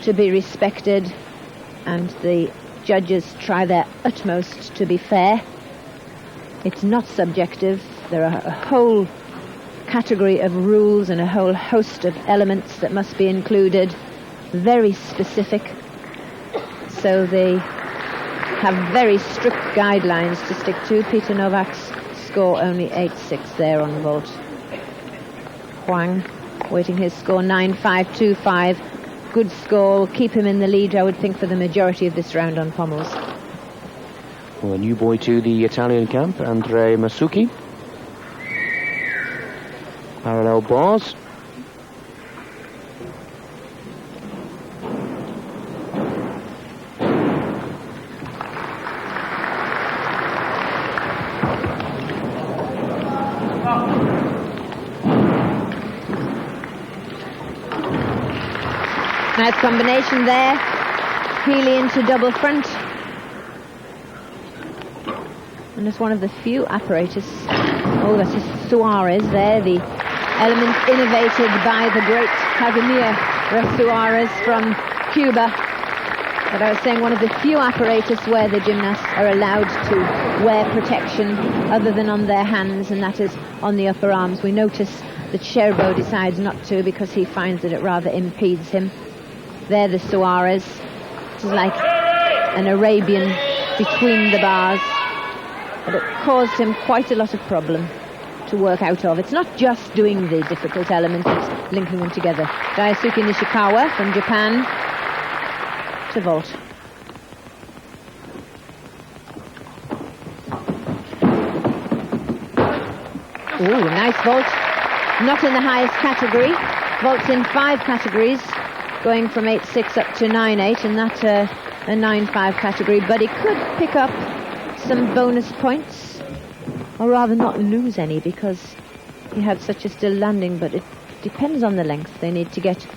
to be respected, and the judges try their utmost to be fair. It's not subjective. There are a whole category of rules and a whole host of elements that must be included, very specific. So they have very strict guidelines to stick to. Peter Novak's score only 8.6 there on vault. Huang waiting his score 9.525. Good score, will keep him in the lead, I would think, for the majority of this round on pommels. Well, a new boy to the Italian camp, Andrea Masucci. Parallel bars. Nice combination there. Healy into double front. And it's one of the few apparatus. Oh, that's just Suarez there. The element innovated by the great Casimir Suarez from Cuba. But I was saying one of the few apparatus where the gymnasts are allowed to wear protection other than on their hands, and that is on the upper arms. We notice that Sherbo decides not to because he finds that it rather impedes him. There, the Suarez. It is like an Arabian between the bars. But it caused him quite a lot of problem to work out of. It's not just doing the difficult elements, it's linking them together. Daisuke Nishikawa from Japan to vault. Ooh, nice vault. Not in the highest category. Vaults in 5 categories, going from 8.6 up to 9.8, and that's a 9.5 category. But he could pick up some bonus points, or rather not lose any, because he had such a still landing. But it depends on the length. They need to get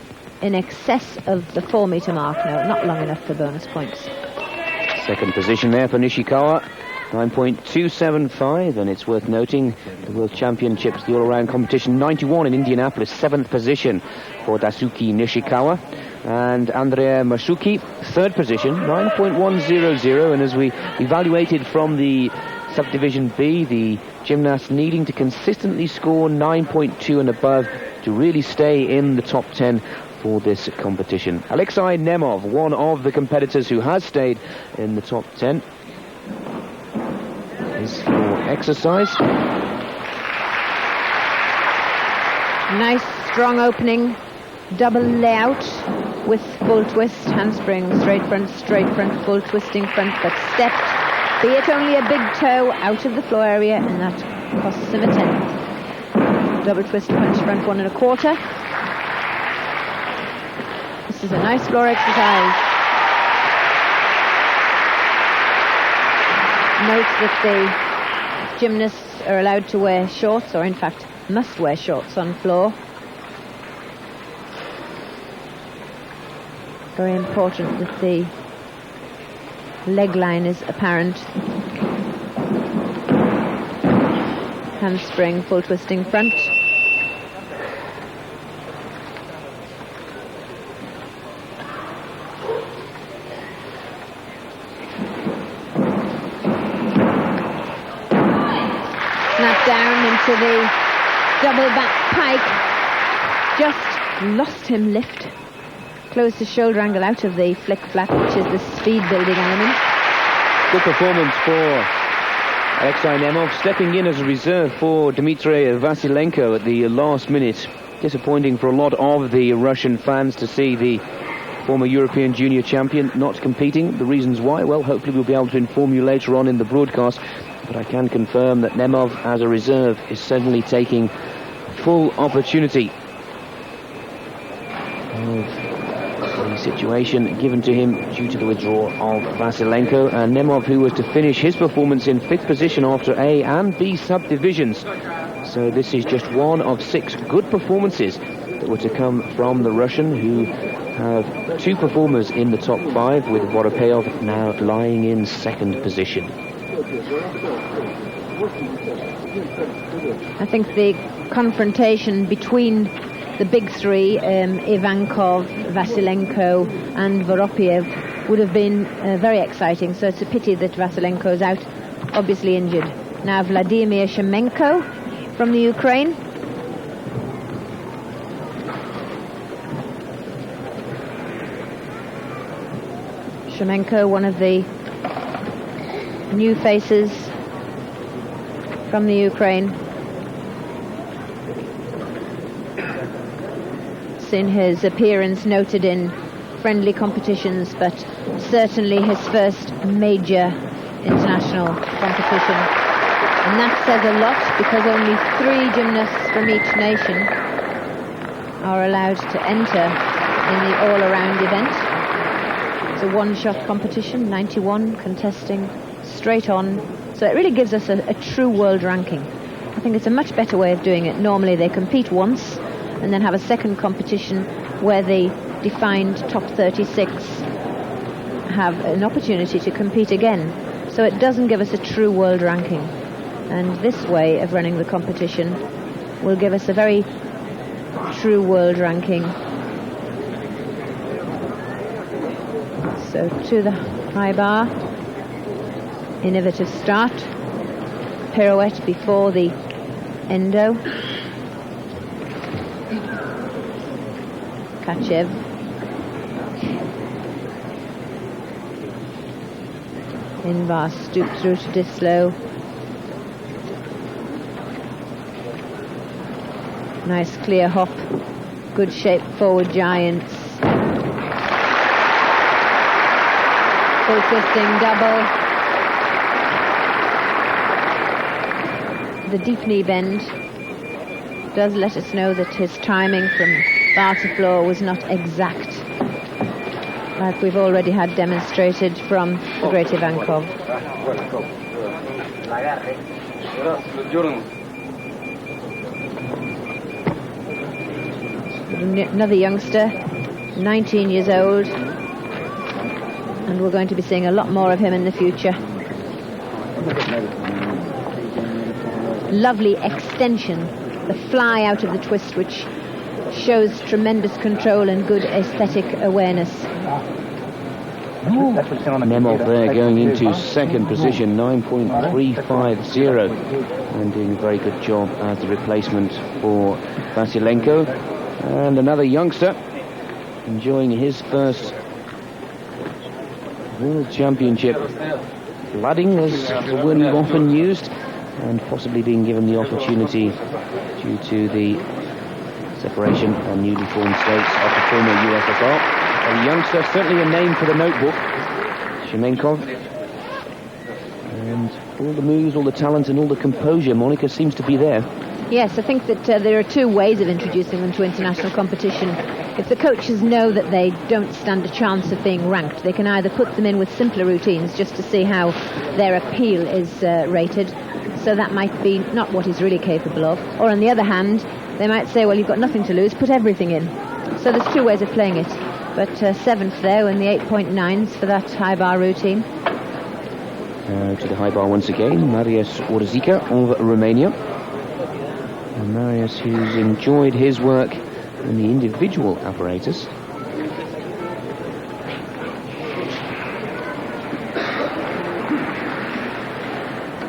in excess of the 4-meter mark. No, not long enough for bonus points. Second position there for Nishikawa, 9.275, and it's worth noting the World Championships, the all-around competition, 91 in Indianapolis, 7th position for Daisuke Nishikawa. And Andrea Masucci, 3rd position, 9.100, and as we evaluated from the Subdivision B, the gymnast needing to consistently score 9.2 and above to really stay in the top 10 for this competition. Alexei Nemov, one of the competitors who has stayed in the top 10. Is for exercise. Nice strong opening, double layout with full twist, handspring, straight front, full twisting front, but stepped, be it only a big toe out of the floor area, and that costs him a 10. Double twist punch front 1 1/4. This is a nice floor exercise. Note that the gymnasts are allowed to wear shorts, or in fact must wear shorts on floor. Very important that the leg line is apparent. Handspring, full twisting front. Snap down into the double back pike. just lost him lift. Closed his shoulder angle out of the flick flap, which is the speed building element. Good performance for Alexei Nemov, stepping in as a reserve for Dmitry Vasilenko at the last minute. Disappointing for a lot of the Russian fans to see the former European junior champion not competing. The reasons why, well, hopefully we'll be able to inform you later on in the broadcast. But I can confirm that Nemov, as a reserve, is certainly taking full opportunity of the situation given to him due to the withdrawal of Vasilenko. And Nemov, who was to finish his performance in 5th position after A and B subdivisions. So this is just one of 6 good performances that were to come from the Russian, who have 2 performers in the top 5, with Voropeov now lying in 2nd position. I think the confrontation between the big 3, Ivankov, Vasilenko and Voropev, would have been very exciting. So it's a pity that Vasilenko's out, obviously injured. Now Vladimir Shemenko from the Ukraine. Shemenko, one of the new faces from the Ukraine. Seen his appearance noted in friendly competitions, but certainly his first major international competition. And that says a lot, because only 3 gymnasts from each nation are allowed to enter in the all-around event. It's a one-shot competition, 91 contesting straight on. So it really gives us a true world ranking. I think it's a much better way of doing it. Normally they compete once and then have a second competition where the defined top 36 have an opportunity to compete again. So it doesn't give us a true world ranking. And this way of running the competition will give us a very true world ranking. So to the high bar, innovative start, pirouette before the endo. Kachev. Invar stoop through to Dislow. Nice clear hop. Good shape forward giants. Full twisting double. The deep knee bend does let us know that his timing from bar to floor was not exact, like we've already had demonstrated from the great Ivankov. Another youngster, 19 years old, and we're going to be seeing a lot more of him in the future. Lovely extension, the fly out of the twist, which shows tremendous control and good aesthetic awareness. Nemov there going into 2nd position, 9.350, and doing a very good job as the replacement for Vasilenko. And another youngster enjoying his first World Championship. Flooding is the word we've often used, and possibly being given the opportunity due to the separation and newly formed states of the former USSR. A youngster, certainly a name for the notebook, Shemenkov. And all the moves, all the talent and all the composure, Monica, seems to be there. Yes, I think that there are 2 ways of introducing them to international competition. If the coaches know that they don't stand a chance of being ranked, they can either put them in with simpler routines just to see how their appeal is rated. So that might be not what he's really capable of. Or on the other hand, they might say, well, you've got nothing to lose, put everything in. So there's 2 ways of playing it. But 7th there in the 8.9s for that high bar routine. To the high bar once again, Marius Orzica of Romania. And Marius, who's enjoyed his work in the individual apparatus.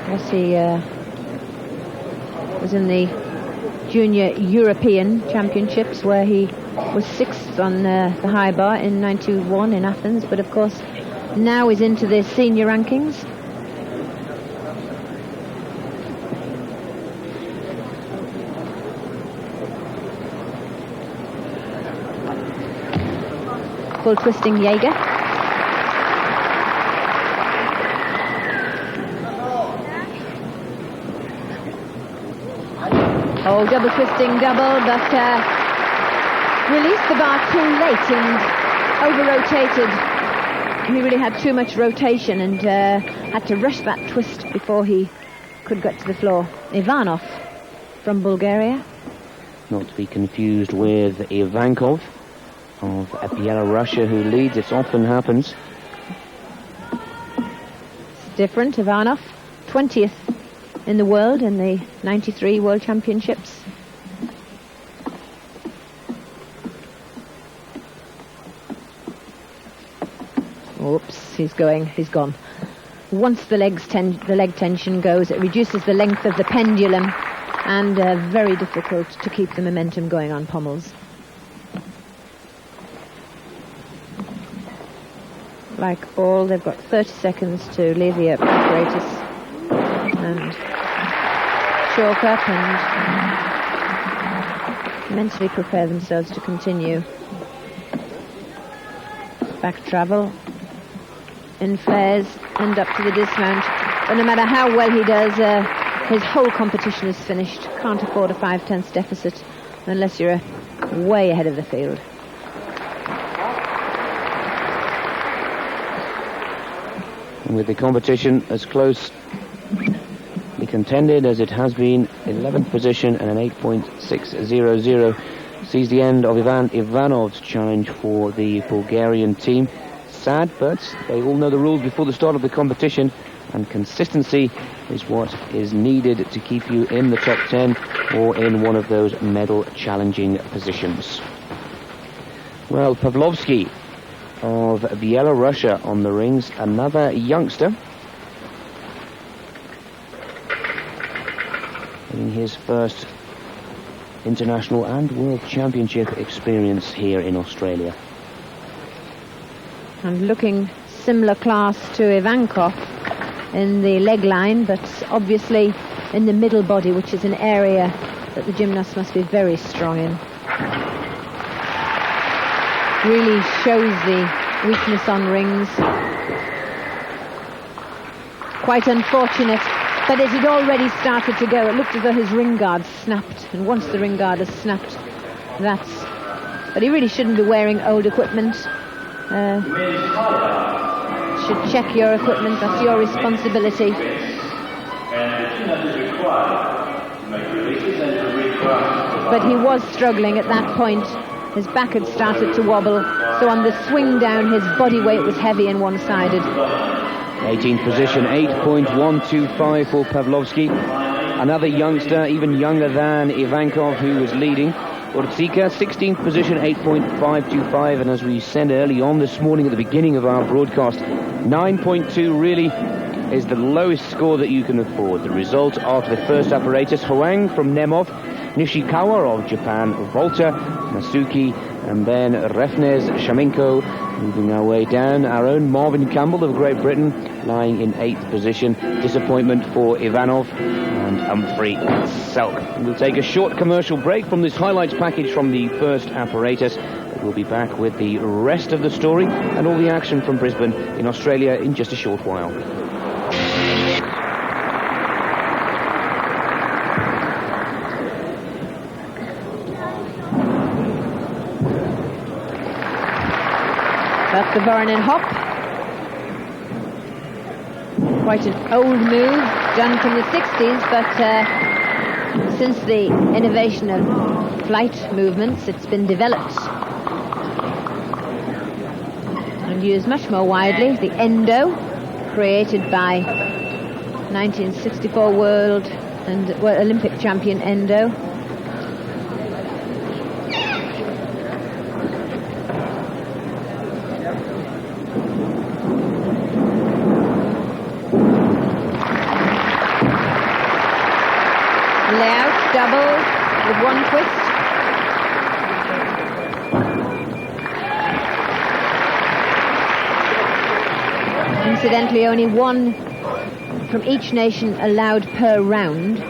Yes, he was in the Junior European Championships, where he was 6th on the high bar in 91 in Athens, but of course now he's into the senior rankings. Full twisting Jaeger. Oh, double twisting double, but released the bar too late and over-rotated. He really had too much rotation and had to rush that twist before he could get to the floor. Ivanov from Bulgaria. Not to be confused with Ivankov of Belarus, who leads. It often happens. It's different. Ivanov, 20th in the world in the 93 World Championships. Oops, he's gone. Once the leg tension goes, it reduces the length of the pendulum and very difficult to keep the momentum going on pommels. Like ball, they've got 30 seconds to leave the apparatus and chalk up and mentally prepare themselves to continue. Back travel, in flares, and up to the dismount. But no matter how well he does, his whole competition is finished. Can't afford a 5/10 deficit unless you're way ahead of the field. With the competition as closely contended as it has been, 11th position and an 8.600 sees the end of Ivan Ivanov's challenge for the Bulgarian team. Sad, but they all know the rules before the start of the competition, and consistency is what is needed to keep you in the top 10 or in one of those medal challenging positions. Well, Pavlovsky of Belarus on the rings, another youngster in his first international and world championship experience here in Australia. And looking similar class to Ivankov in the leg line, but obviously in the middle body, which is an area that the gymnast must be very strong in. Really shows the weakness on rings. Quite unfortunate that it had already started to go. It looked as though his ring guard snapped, and once the ring guard has snapped, that's... But he really shouldn't be wearing old equipment. Should check your equipment, that's your responsibility. But he was struggling at that point. His back had started to wobble, so on the swing down his body weight was heavy and one-sided. 18th position, 8.125 for Pavlovsky. Another youngster, even younger than Ivankov, who was leading. Ortsika, 16th position, 8.525, and as we said early on this morning at the beginning of our broadcast, 9.2 really is the lowest score that you can afford. The result after the first apparatus, Huang from Nemov, Nishikawa of Japan, Volta, Masuki, and then Refnes Shamenko. Moving our way down, our own Marvin Campbell of Great Britain lying in 8th position. Disappointment for Ivanov and Humphrey Selk. We'll take a short commercial break from this highlights package from the first apparatus. We'll be back with the rest of the story and all the action from Brisbane in Australia in just a short while. That's the Voronin hop. Quite an old move, done from the 60s, but since the innovation of flight movements, it's been developed and used much more widely. The endo, created by 1964 world and Olympic champion endo. Double, with one twist. Incidentally, only one from each nation allowed per round,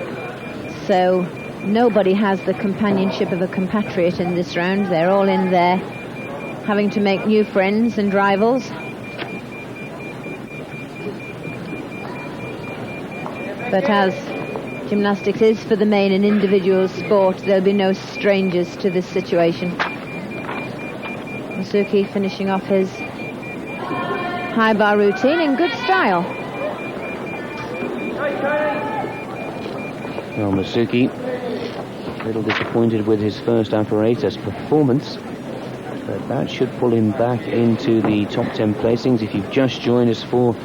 so nobody has the companionship of a compatriot in this round. They're all in there having to make new friends and rivals. But as gymnastics is for the main an individual sport, there'll be no strangers to this situation. Masuki finishing off his high bar routine in good style. Well, Masuki, a little disappointed with his first apparatus performance, but that should pull him back into the top 10 placings. If you've just joined us for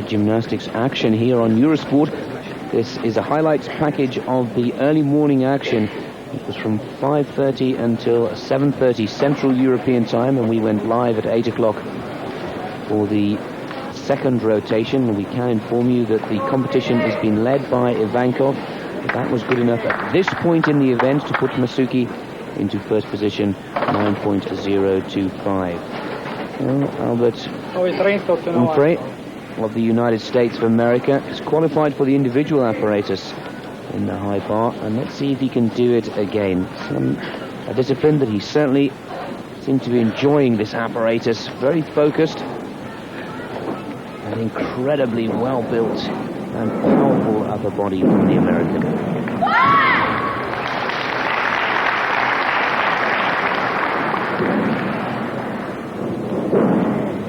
gymnastics action here on Eurosport, this is a highlights package of the early morning action. It was from 5:30 until 7:30 Central European time, and we went live at 8 o'clock for the second rotation. We can inform you that the competition has been led by Ivankov. That was good enough at this point in the event to put Masuki into first position, 9.025. Well, Albert Humphrey of the United States of America is qualified for the individual apparatus in the high bar, and let's see if he can do it again. A discipline that he certainly seemed to be enjoying, this apparatus. Very focused and incredibly well built and powerful upper body from the American.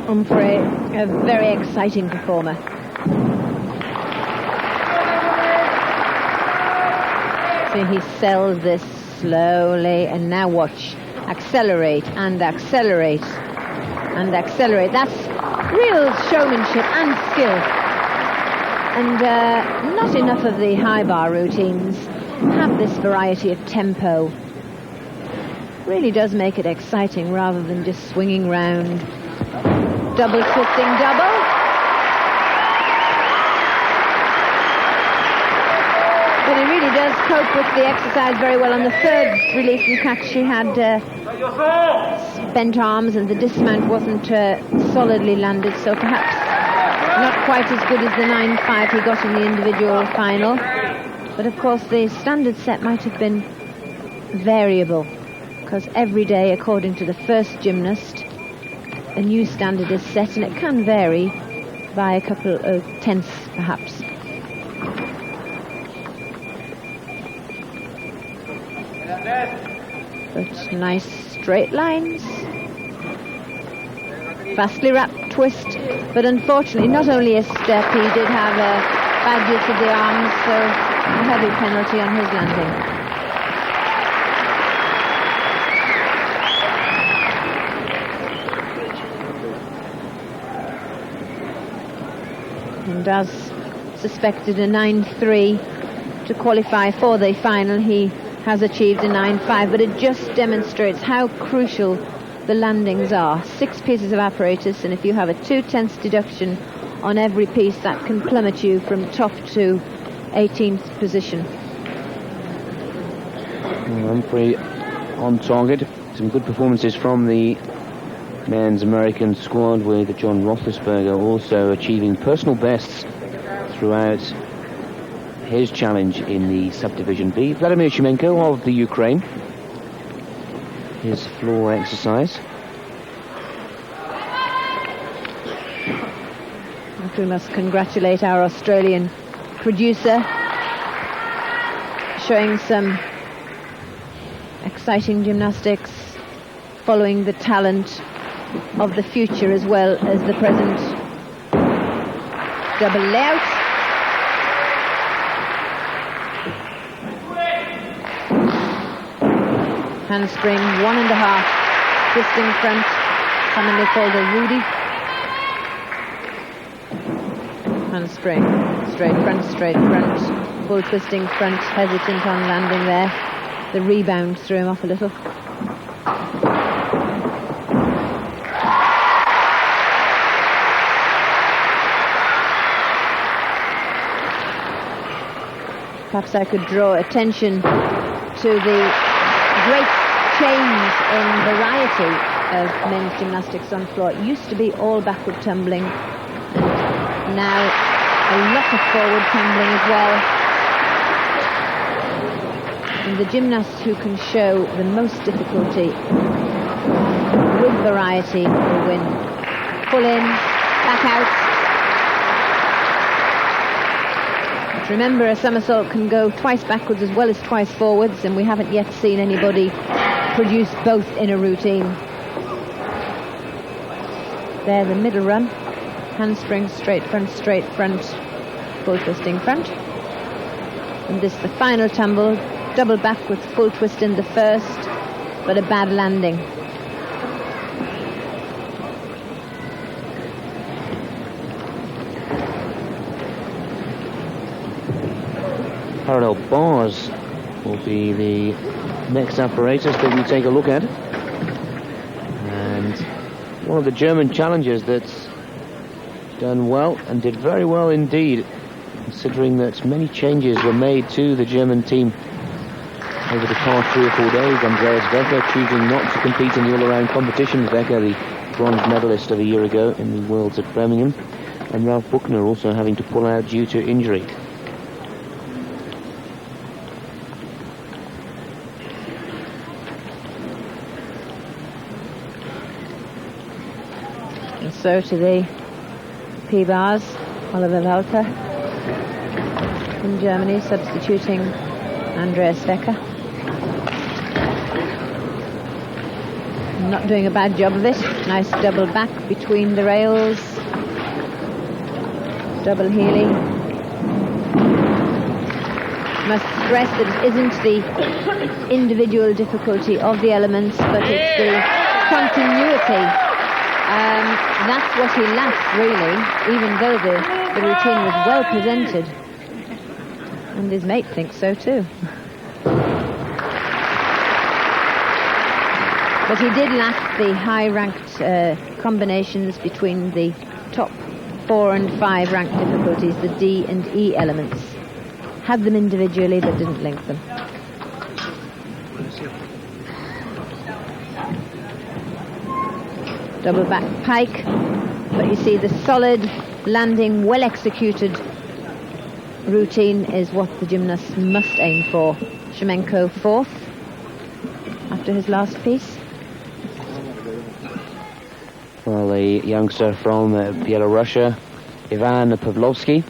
Humphrey, a very exciting performer. So he sells this slowly, and now watch. Accelerate and accelerate and accelerate. That's real showmanship and skill. And not enough of the high bar routines have this variety of tempo. Really does make it exciting rather than just swinging round. Double twisting double. But he really does cope with the exercise very well. On the third release and catch, he had bent arms and the dismount wasn't solidly landed, so perhaps not quite as good as the 9.5 he got in the individual final. But of course the standard set might have been variable, because every day, according to the first gymnast, a new standard is set, and it can vary by a couple of tenths perhaps. But nice straight lines. Fastly wrapped twist, but unfortunately not only a step, he did have a bad use of the arms, so a heavy penalty on his landing. And as suspected, a 9.3 to qualify for the final. He has achieved a 9.5, but it just demonstrates how crucial the landings are. 6 pieces of apparatus, and if you have a 2/10 deduction on every piece, that can plummet you from top to 18th position. Humphrey on target. Some good performances from the men's American squad, with John Roethlisberger also achieving personal bests throughout his challenge in the subdivision B. Vladimir Shumenko of the Ukraine, his floor exercise. We must congratulate our Australian producer, showing some exciting gymnastics, following the talent of the future as well as the present. Double layout. Handspring 1.5, twisting front, commonly called a Rudy. Handspring, straight front, full twisting front, hesitant on landing there. The rebound threw him off a little. Perhaps I could draw attention to the great change in variety of men's gymnastics on floor. It used to be all backward tumbling. Now a lot of forward tumbling as well. And the gymnasts who can show the most difficulty with variety will win. Pull in, back out. But remember, a somersault can go twice backwards as well as twice forwards, and we haven't yet seen anybody produce both in a routine. There, the middle run. Handspring, straight front, full twisting front. And this, the final tumble, double back with full twist in the first, but a bad landing. Parallel bars will be the next apparatus that we take a look at. And one of the German challengers that's done well and did very well indeed, considering that many changes were made to the German team over the past 3 or 4 days. Andreas Wecker choosing not to compete in the all-around competition. Wecker, the bronze medalist of a year ago in the Worlds at Birmingham, and Ralph Buchner also having to pull out due to injury. And so to the P-bars, Oliver Welker in Germany, substituting Andreas Wecker. Not doing a bad job of it. Nice double back between the rails. Double heeling. Must stress that it isn't the individual difficulty of the elements, but it's the continuity. That's what he lacked, really, even though the routine was well presented. And his mate thinks so too. But he did lack the high-ranked combinations between the top 4 and 5 ranked difficulties, the D and E elements. Had them individually, but didn't link them. Double back pike, but you see the solid landing, well executed routine is what the gymnast must aim for. Shemenko 4th after his last piece. Well, the youngster from Belarusia, Ivan Pavlovsky.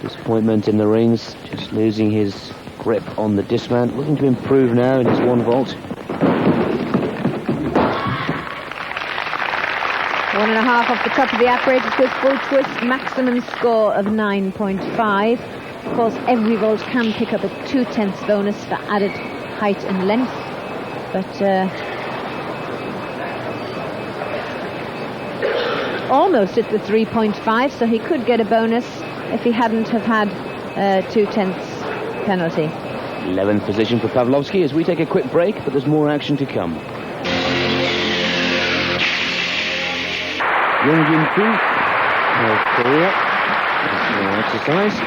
Disappointment in the rings, just losing his grip on the dismount. Looking to improve now in his 1 vault. 1.5 off the top of the apparatus with full twist, maximum score of 9.5. Of course, every vault can pick up a 2/10 bonus for added height and length, but almost at the 3.5, so he could get a bonus if he hadn't have had 2/10 penalty. 11th position for Pavlovsky as we take a quick break, but there's more action to come. Young-Jin Koo of Korea. More exercise.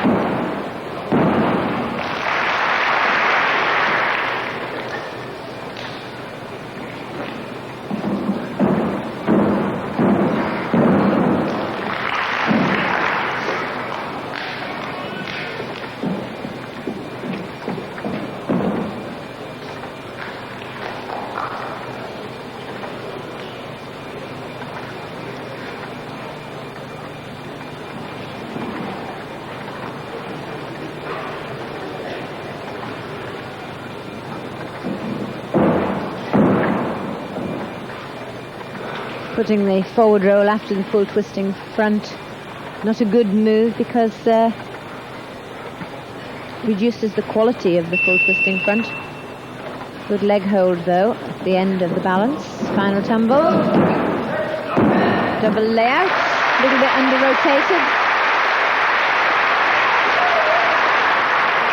Putting the forward roll after the full twisting front. Not a good move because reduces the quality of the full twisting front. Good leg hold though at the end of the balance. Final tumble. Double layout. A little bit under rotated.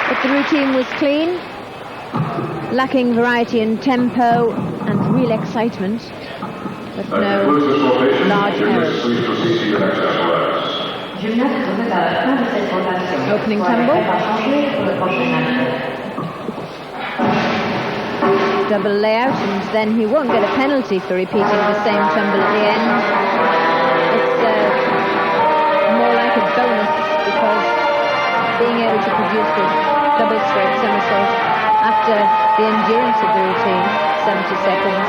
But the routine was clean. Lacking variety and tempo and real excitement. But no large errors. Gymnaste vous êtes à la fin de cette rotation. Opening Soyez tumble. prêt à changer pour le prochain match. Double layout, and then he won't get a penalty for repeating the same tumble at the end. It's more like a bonus, because being able to produce the double straight somersault after the endurance of the routine, 70 seconds,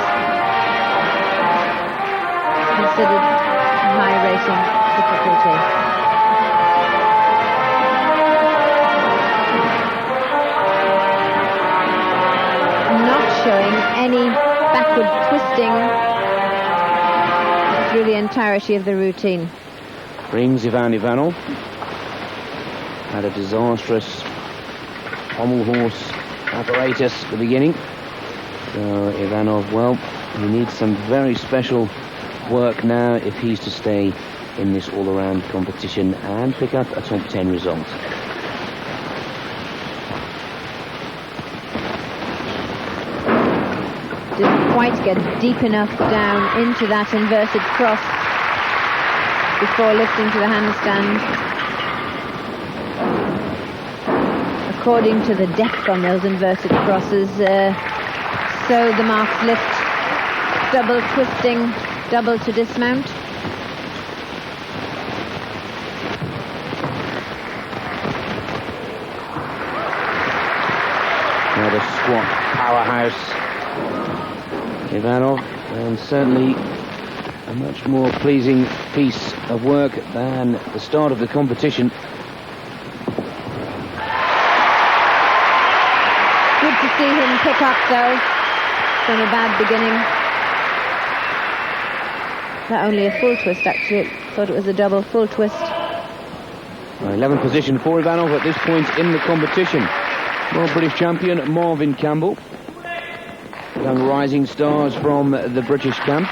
is considered a high rating difficulty. Showing any backward twisting through the entirety of the routine. Brings Ivan Ivanov. Had a disastrous pommel horse apparatus at the beginning. So Ivanov, well, he needs some very special work now if he's to stay in this all-around competition and pick up a top 10 result. Didn't quite get deep enough down into that inverted cross before lifting to the handstand. According to the depth on those inverted crosses, so the marks lift, double twisting, double to dismount. Another squat powerhouse, Ivanov, and certainly a much more pleasing piece of work than the start of the competition. Good to see him pick up, though, from a bad beginning. Not only a full twist, actually. Thought it was a double full twist. 11th position for Ivanov at this point in the competition. World British champion Marvin Campbell, young rising stars from the British camp,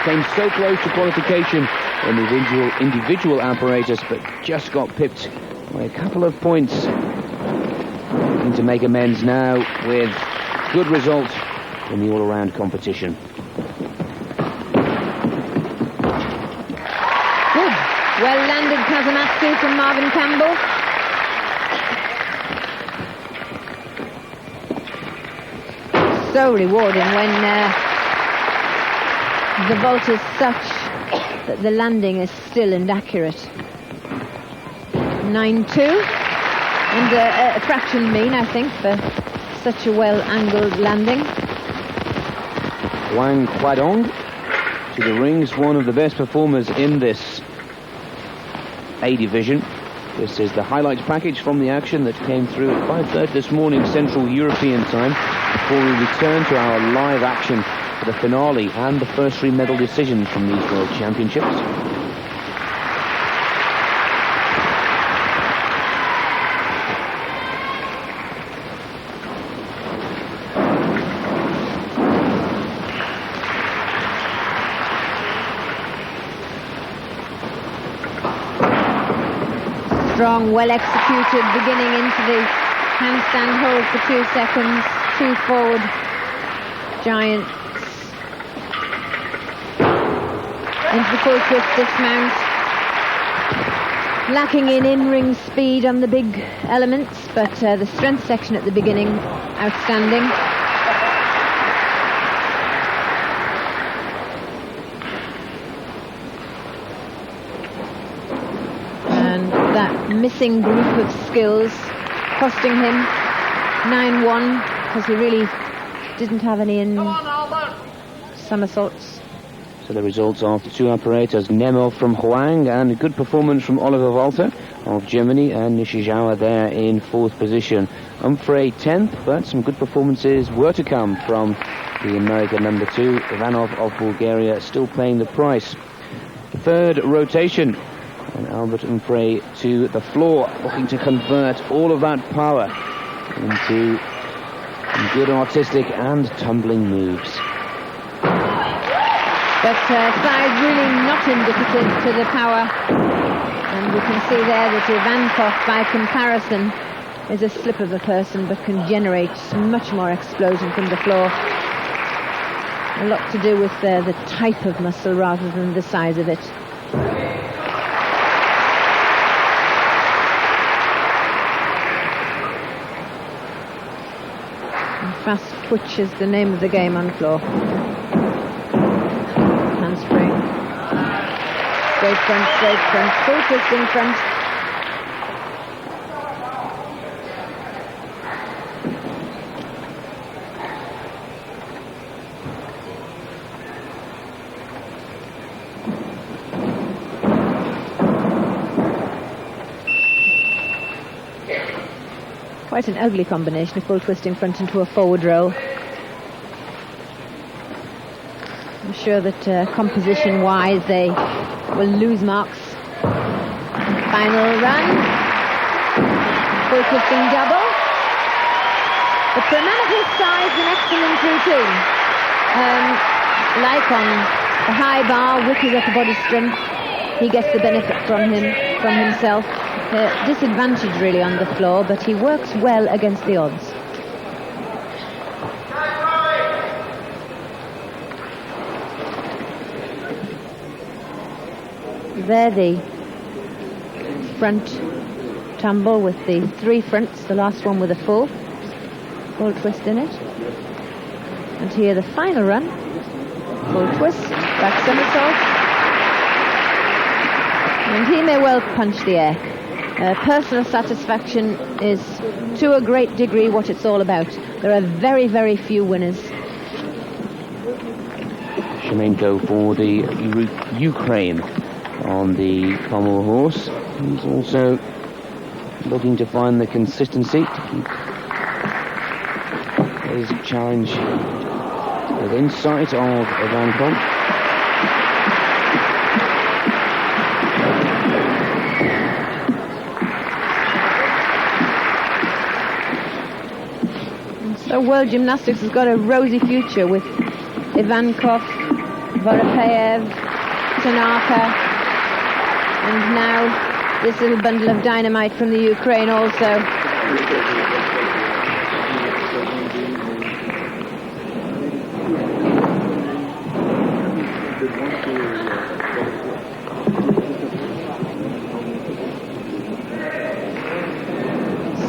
came so close to qualification in the individual apparatus, but just got pipped by a couple of points. Looking to make amends now with good result in the all-around competition. Good. Well landed Kazamatsu from Marvin Campbell. So rewarding when the vault is such that the landing is still inaccurate. 9-2, and a fraction mean, I think, for such a well-angled landing. Wang Huadong to the rings, one of the best performers in this A division. This is the highlights package from the action that came through at 5:30 this morning, Central European time, before we return to our live action for the finale and the first 3 medal decisions from these World Championships. Strong, well executed, beginning into the handstand hold for 2 seconds, 2 forward giants into the full twist dismount. Lacking in-ring speed on the big elements, but the strength section at the beginning, outstanding. Missing group of skills costing him 9-1, because he really didn't have any in somersaults. So the results of the 2 apparatus, Nemov from Huang, and a good performance from Oliver Walter of Germany, and Nishizawa there in 4th position. Humphrey 10th, but some good performances were to come from the American number 2, Ivanov of Bulgaria, still paying the price. 3rd rotation, and Albert Humphrey to the floor, looking to convert all of that power into good artistic and tumbling moves. But size really not indicative to the power, and we can see there that Ivankov, by comparison, is a slip of a person, but can generate much more explosion from the floor. A lot to do with the type of muscle rather than the size of it. Fast twitch is the name of the game on floor. Handspring. Straight front, full twist in front. Quite an ugly combination, a full twist in front into a forward roll. I'm sure that composition-wise they will lose marks. Final run. Full twisting double. But for a man of his size, an excellent routine. Like on the high bar with his upper body strength, he gets the benefit from himself. Disadvantage really on the floor, but he works well against the odds. There the front tumble with the 3 fronts, the last one with a full twist in it. And here the final run, full twist, back somersault. And he may well punch the air. Personal satisfaction is to a great degree what it's all about. There are very, very few winners. Shemenko for the Ukraine on the pommel horse. He's also looking to find the consistency to keep his challenge within sight of Ivankov. So World Gymnastics has got a rosy future with Ivankov, Voropayev, Tanaka, and now this little bundle of dynamite from the Ukraine also.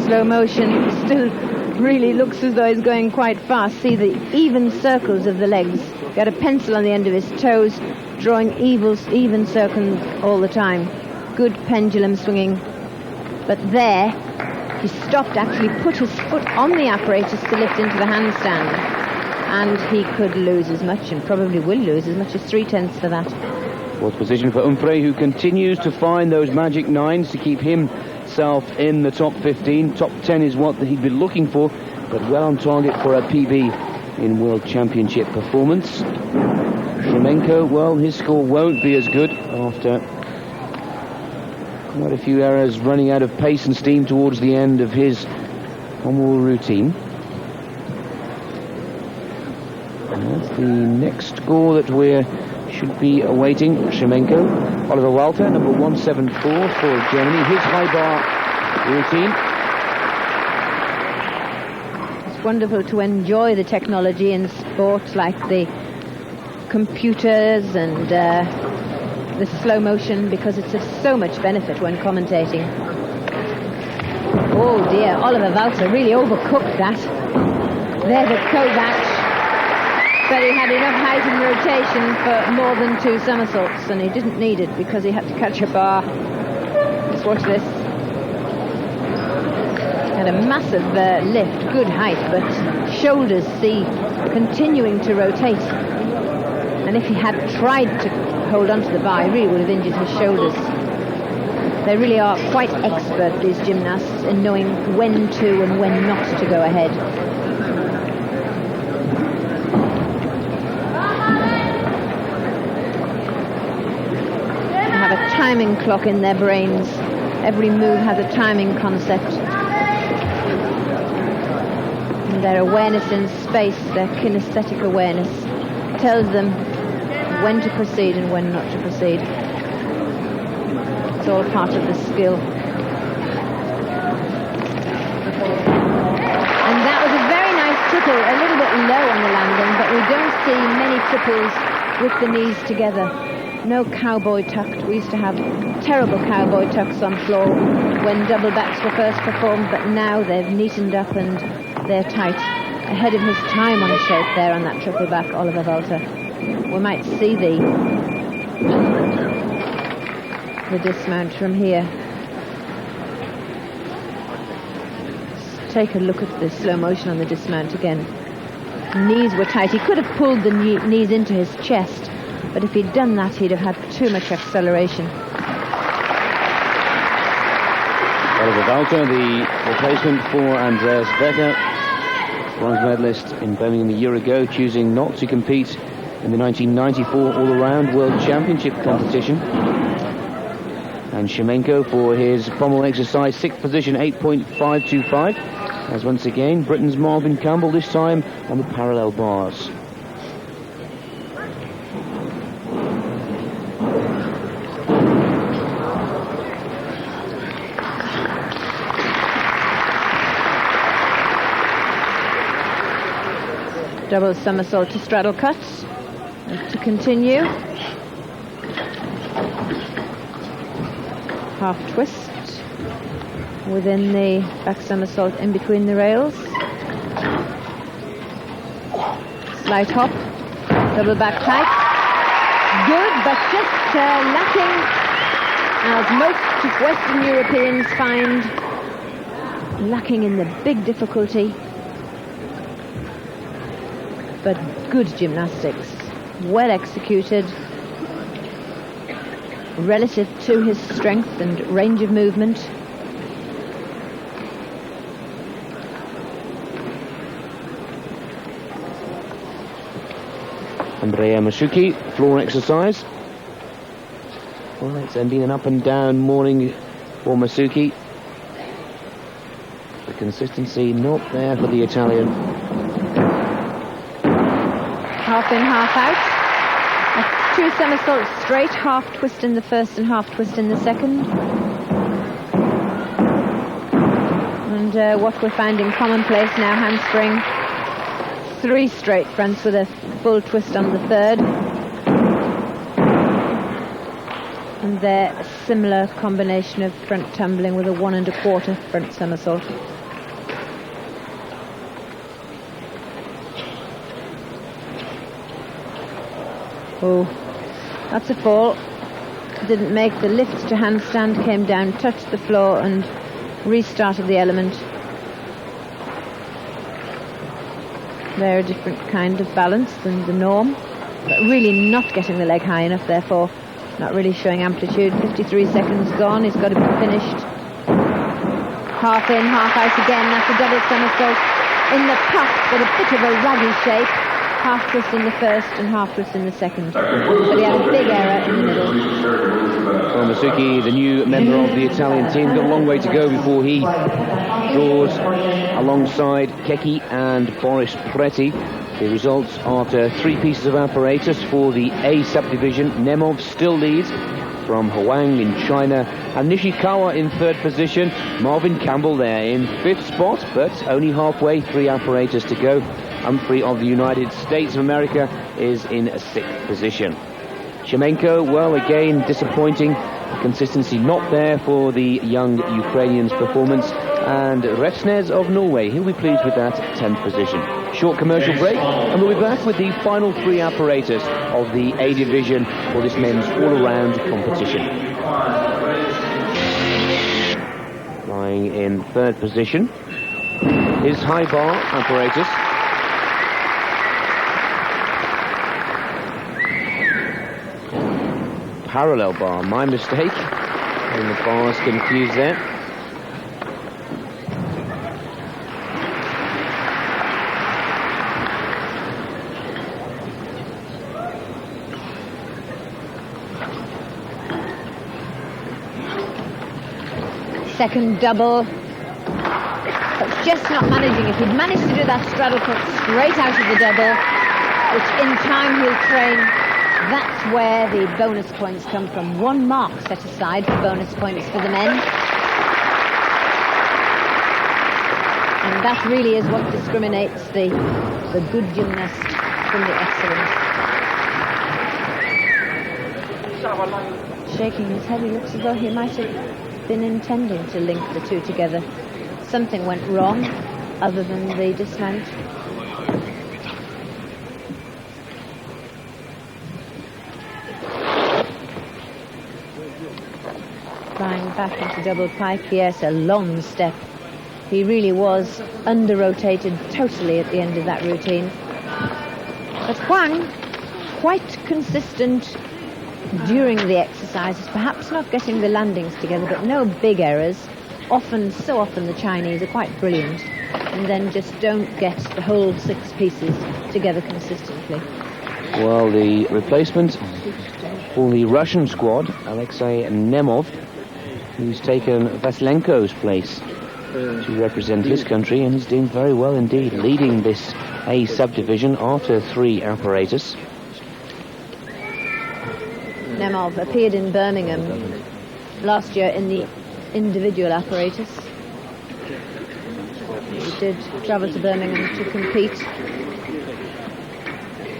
Slow motion, still really looks as though he's going quite fast. See the even circles of the legs. Got a pencil on the end of his toes, drawing even circles all the time. Good pendulum swinging. But there, he stopped, actually put his foot on the apparatus to lift into the handstand. And he could lose as much, and probably will lose as much as 3/10 for that. Fourth position for Humphrey, who continues to find those magic 9s to keep himself in the top 15. Top 10 is what he'd be looking for, but well on target for a PB in World Championship performance. Shemenko, well, his score won't be as good after quite a few errors, running out of pace and steam towards the end of his pommel routine. And that's the next score that we should be awaiting. Shemenko, Oliver Walter, number 174 for Germany. His high bar routine. It's wonderful to enjoy the technology in sports like the computers and the slow motion, because it's of so much benefit when commentating. Oh dear, Oliver Walter really overcooked that. There the Kovac. But he had enough height and rotation for more than 2 somersaults, and he didn't need it because he had to catch a bar. Let's watch this. Had a massive lift, good height, but shoulders, see, continuing to rotate. And if he had tried to hold onto the bar, he really would have injured his shoulders. They really are quite expert, these gymnasts, in knowing when to and when not to go ahead. They have a timing clock in their brains. Every move has a timing concept. And their awareness in space, their kinesthetic awareness, tells them when to proceed and when not to proceed. It's all part of the skill. And that was a very nice triple, a little bit low on the landing, but we don't see many triples with the knees together. No cowboy tucked. We used to have terrible cowboy tucks on floor when double backs were first performed, but now they've neatened up and they're tight. ahead of his time on shape there on that triple back, Oliver Walter. We might see the dismount from here. Let's take a look at the slow motion on the dismount again. Knees were tight. He could have pulled the knees into his chest, but if he'd done that, he'd have had too much acceleration. Oliver Walter, the replacement for Andreas Becker, bronze medalist in Birmingham a year ago, choosing not to compete in the 1994 All-Around World Championship competition. And Shemenko for his pommel exercise, 6th position, 8.525. As once again, Britain's Marvin Campbell, this time on the parallel bars. Double somersault to straddle cut. And to continue. Half twist within the back somersault in between the rails. Slight hop. Double back tight. Good, but just lacking, as most of Western Europeans find, lacking in the big difficulty. But good gymnastics, well executed, relative to his strength and range of movement. Andrea Masuki, floor exercise. Well, it's been an up and down morning for Masuki. The consistency not there for the Italian. Half in, half out. 2 somersaults straight, half twist in the first and half twist in the second. And what we're finding commonplace now, handspring. 3 straight fronts with a full twist on the third. And there, a similar combination of front tumbling with a 1 1/4 front somersault. Oh, that's a fall. Didn't make the lift to handstand, came down, touched the floor and restarted the element. They're a different kind of balance than the norm, but really not getting the leg high enough, therefore not really showing amplitude. 53 seconds gone, he's got to be finished. Half in, half out again. That's a double somersault in the puff, but a bit of a raggy shape. Half twist in the first and half twist in the second. But he had a big error in the middle. Well, Masuki, the new member of the Italian team, got a long way to go before he draws alongside Keki and Boris Preti. The results after 3 pieces of apparatus for the A subdivision. Nemov still leads from Huang in China, and Nishikawa in 3rd position. Marvin Campbell there in 5th spot, but only halfway, 3 apparatus to go. Humphrey of the United States of America is in 6th position. Shemenko, well, again, disappointing. Consistency not there for the young Ukrainian's performance. And Retsnes of Norway, he'll be pleased with that 10th position. Short commercial break, and we'll be back with the final 3 apparatus of the A division for this men's all-around competition. Lying in 3rd position is high bar apparatus. Parallel bar, my mistake. And the bars confused there. Second double. But just not managing it. He'd managed to do that straddle cut straight out of the double, which in time he'll train. That's where the bonus points come from. 1 mark set aside for bonus points for the men. And that really is what discriminates the good gymnast from the excellent. Shaking his head, he looks as though he might have been intending to link the 2 together. Something went wrong other than the dismount. Trying back into double pike. Yes, a long step. He really was under-rotated totally at the end of that routine. But Huang, quite consistent during the exercises, perhaps not getting the landings together, but no big errors. So often the Chinese are quite brilliant and then just don't get the whole 6 pieces together consistently. Well, the replacement for the Russian squad, Alexei Nemov, who's taken Vasilenko's place to represent his country, and he's doing very well indeed, leading this A subdivision after 3 apparatus. Nemov appeared in Birmingham last year in the individual apparatus. He did travel to Birmingham to compete,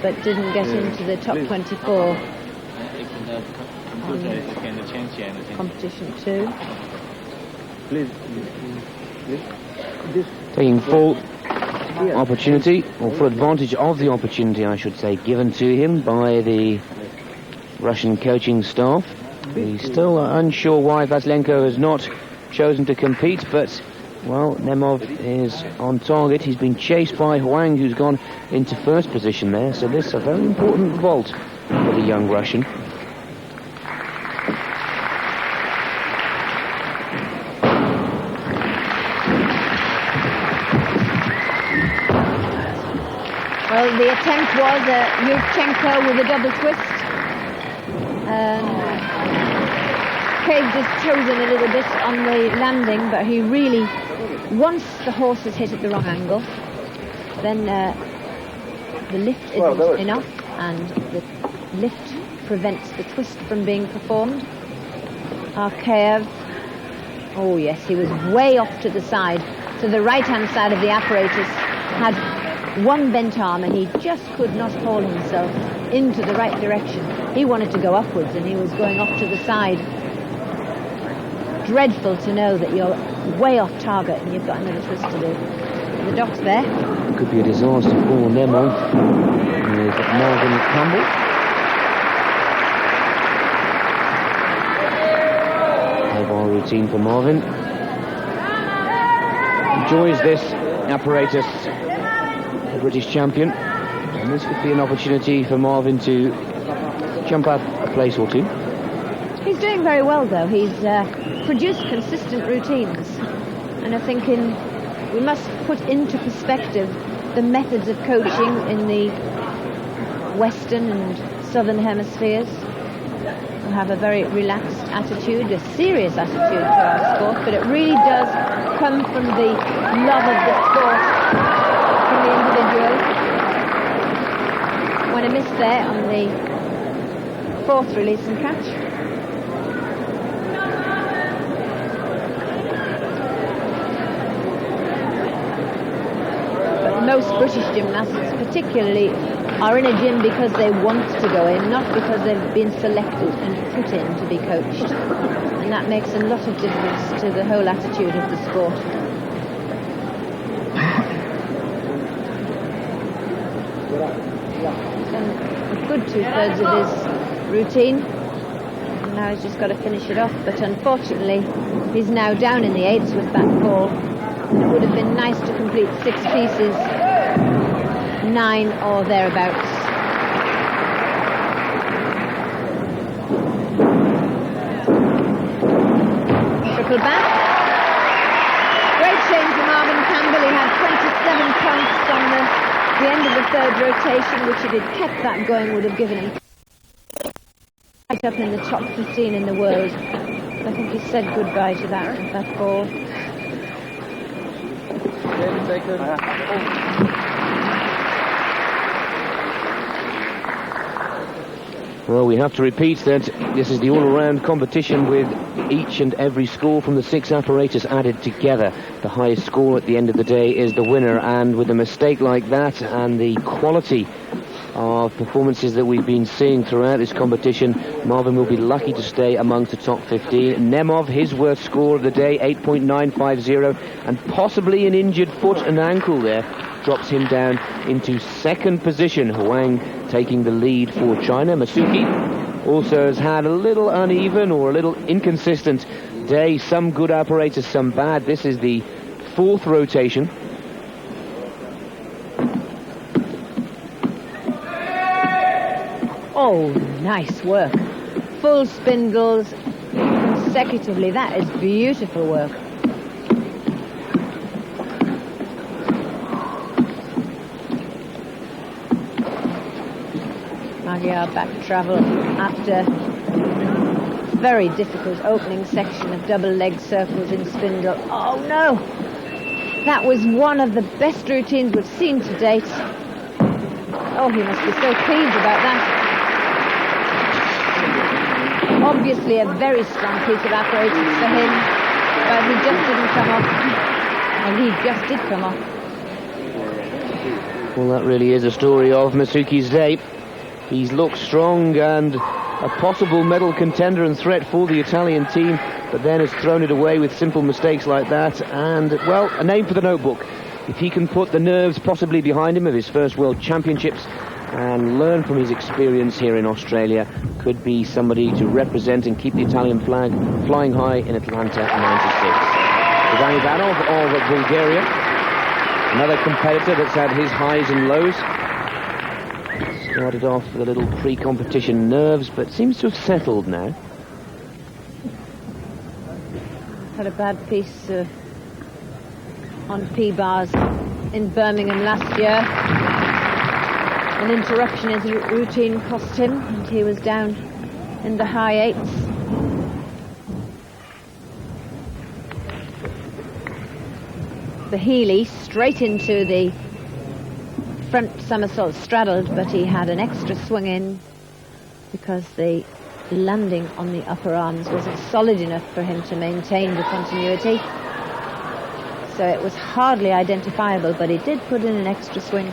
but didn't get into the top 24 on competition 2. Taking full opportunity, or full advantage of the opportunity, I should say, given to him by the Russian coaching staff. He's still unsure why Vasilenko has not chosen to compete, but, well, Nemov is on target. He's been chased by Huang, who's gone into first position there, so this is a very important vault for the young Russian. Well, the attempt was Yurchenko with a double twist. Caved his toes in a little bit on the landing, but he really, once the horse is hit at the wrong angle, then the lift isn't enough, and the lift prevents the twist from being performed. Arkeyev, oh yes, he was way off to the side, to the right-hand side of the apparatus, had one bent arm, and he just could not haul himself into the right direction. He wanted to go upwards, and he was going off to the side. Dreadful to know that you're way off target and you've got another twist to do. The dock's there. It could be a disaster for Nemov with Marvin Campbell. High-bar routine for Marvin. Enjoys this apparatus, the British champion, and this could be an opportunity for Marvin to jump up a place or 2. He's doing very well, though. He's produced consistent routines, and I think we must put into perspective the methods of coaching in the Western and Southern hemispheres. We have a very relaxed attitude, a serious attitude to our sport, but it really does come from the love of the sport, from the individual. When I missed there on the 4th release and catch. Most British gymnasts particularly are in a gym because they want to go in, not because they've been selected and put in to be coached. And that makes a lot of difference to the whole attitude of the sport. He's done a good 2/3 of his routine. And now he's just got to finish it off. But unfortunately, he's now down in the 8s with that fall. It would have been nice to complete 6 pieces, 9 or thereabouts. Triple back. Great change for Marvin Campbell. He had 27 points on the end of the 3rd rotation, which if he'd kept that going would have given him right up in the top 15 in the world. I think he said goodbye to that ball. Well, we have to repeat that this is the all-around competition with each and every score from the 6 apparatus added together. The highest score at the end of the day is the winner, and with a mistake like that and the quality of performances that we've been seeing throughout this competition, Marvin will be lucky to stay amongst the top 15. Nemov, his worst score of the day, 8.950, and possibly an injured foot and ankle there, drops him down into 2nd position. Huang taking the lead for China. Masuki also has had a little uneven or a little inconsistent day. Some good apparatus, some bad. This is the 4th rotation. Oh, nice work. Full spindles consecutively. That is beautiful work. Magyar back travel after very difficult opening section of double leg circles in spindle. Oh no! That was one of the best routines we've seen to date. Oh, he must be so pleased about that. Obviously a very strong piece of apparatus for him, but he just didn't come off. And he just did come off. Well, that really is a story of Masuki's day. He's looked strong and a possible medal contender and threat for the Italian team, but then has thrown it away with simple mistakes like that. And, well, a name for the notebook. If he can put the nerves possibly behind him of his first World Championships and learn from his experience here in Australia, could be somebody to represent and keep the Italian flag flying high in Atlanta 96. Ivan Ivanov of Bulgaria, another competitor that's had his highs and lows. Started off with a little pre-competition nerves, but seems to have settled now. Had a bad piece on P-bars in Birmingham last year. An interruption in his routine cost him, and he was down in the high 8s. The Healy straight into the front somersault straddled, but he had an extra swing in because the landing on the upper arms wasn't solid enough for him to maintain the continuity. So it was hardly identifiable, but he did put in an extra swing.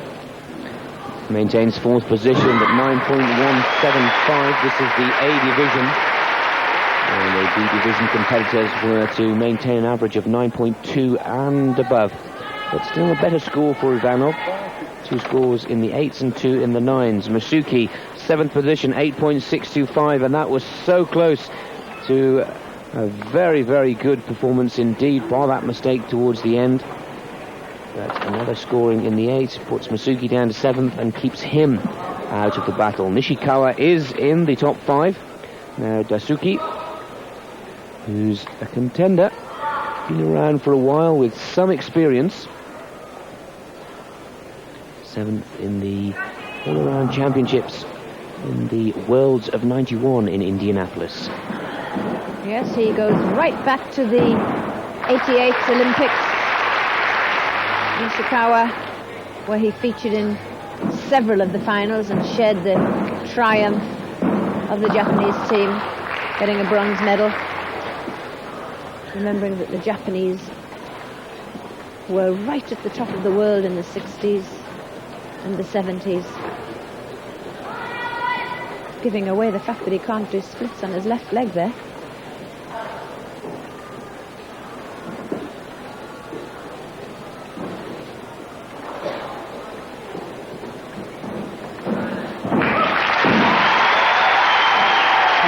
Maintains 4th position at 9.175. This is the A division. And the B division competitors were to maintain an average of 9.2 and above. But still a better score for Ivanov. 2 scores in the 8s and 2 in the 9s. Masuki, 7th position, 8.625, and that was so close to a very, very good performance indeed, bar that mistake towards the end. But another scoring in the 8 puts Masuki down to 7th and keeps him out of the battle. Nishikawa is in the top 5. Now Daisuke, who's a contender, been around for a while with some experience. 7th in the all-around championships in the Worlds of 91 in Indianapolis. Yes, he goes right back to the 88 Olympics. Nishikawa, where he featured in several of the finals and shared the triumph of the Japanese team, getting a bronze medal. Remembering that the Japanese were right at the top of the world in the 60s and the 70s. Giving away the fact that he can't do splits on his left leg there.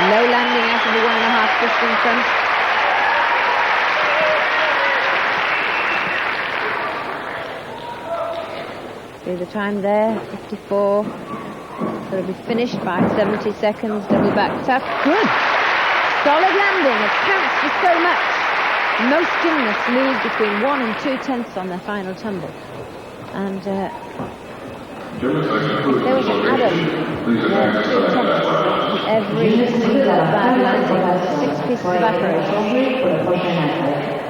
Low landing out of the 1.5 distance front. See the time there, 54. So it'll be finished by 70 seconds, double back tuck. Good. Solid landing, it counts for so much. Most gymnasts lose between 1 and 2/10 on their final tumble. And there was an Adam, 2/10 every single bad landing, 6 pieces of apparatus,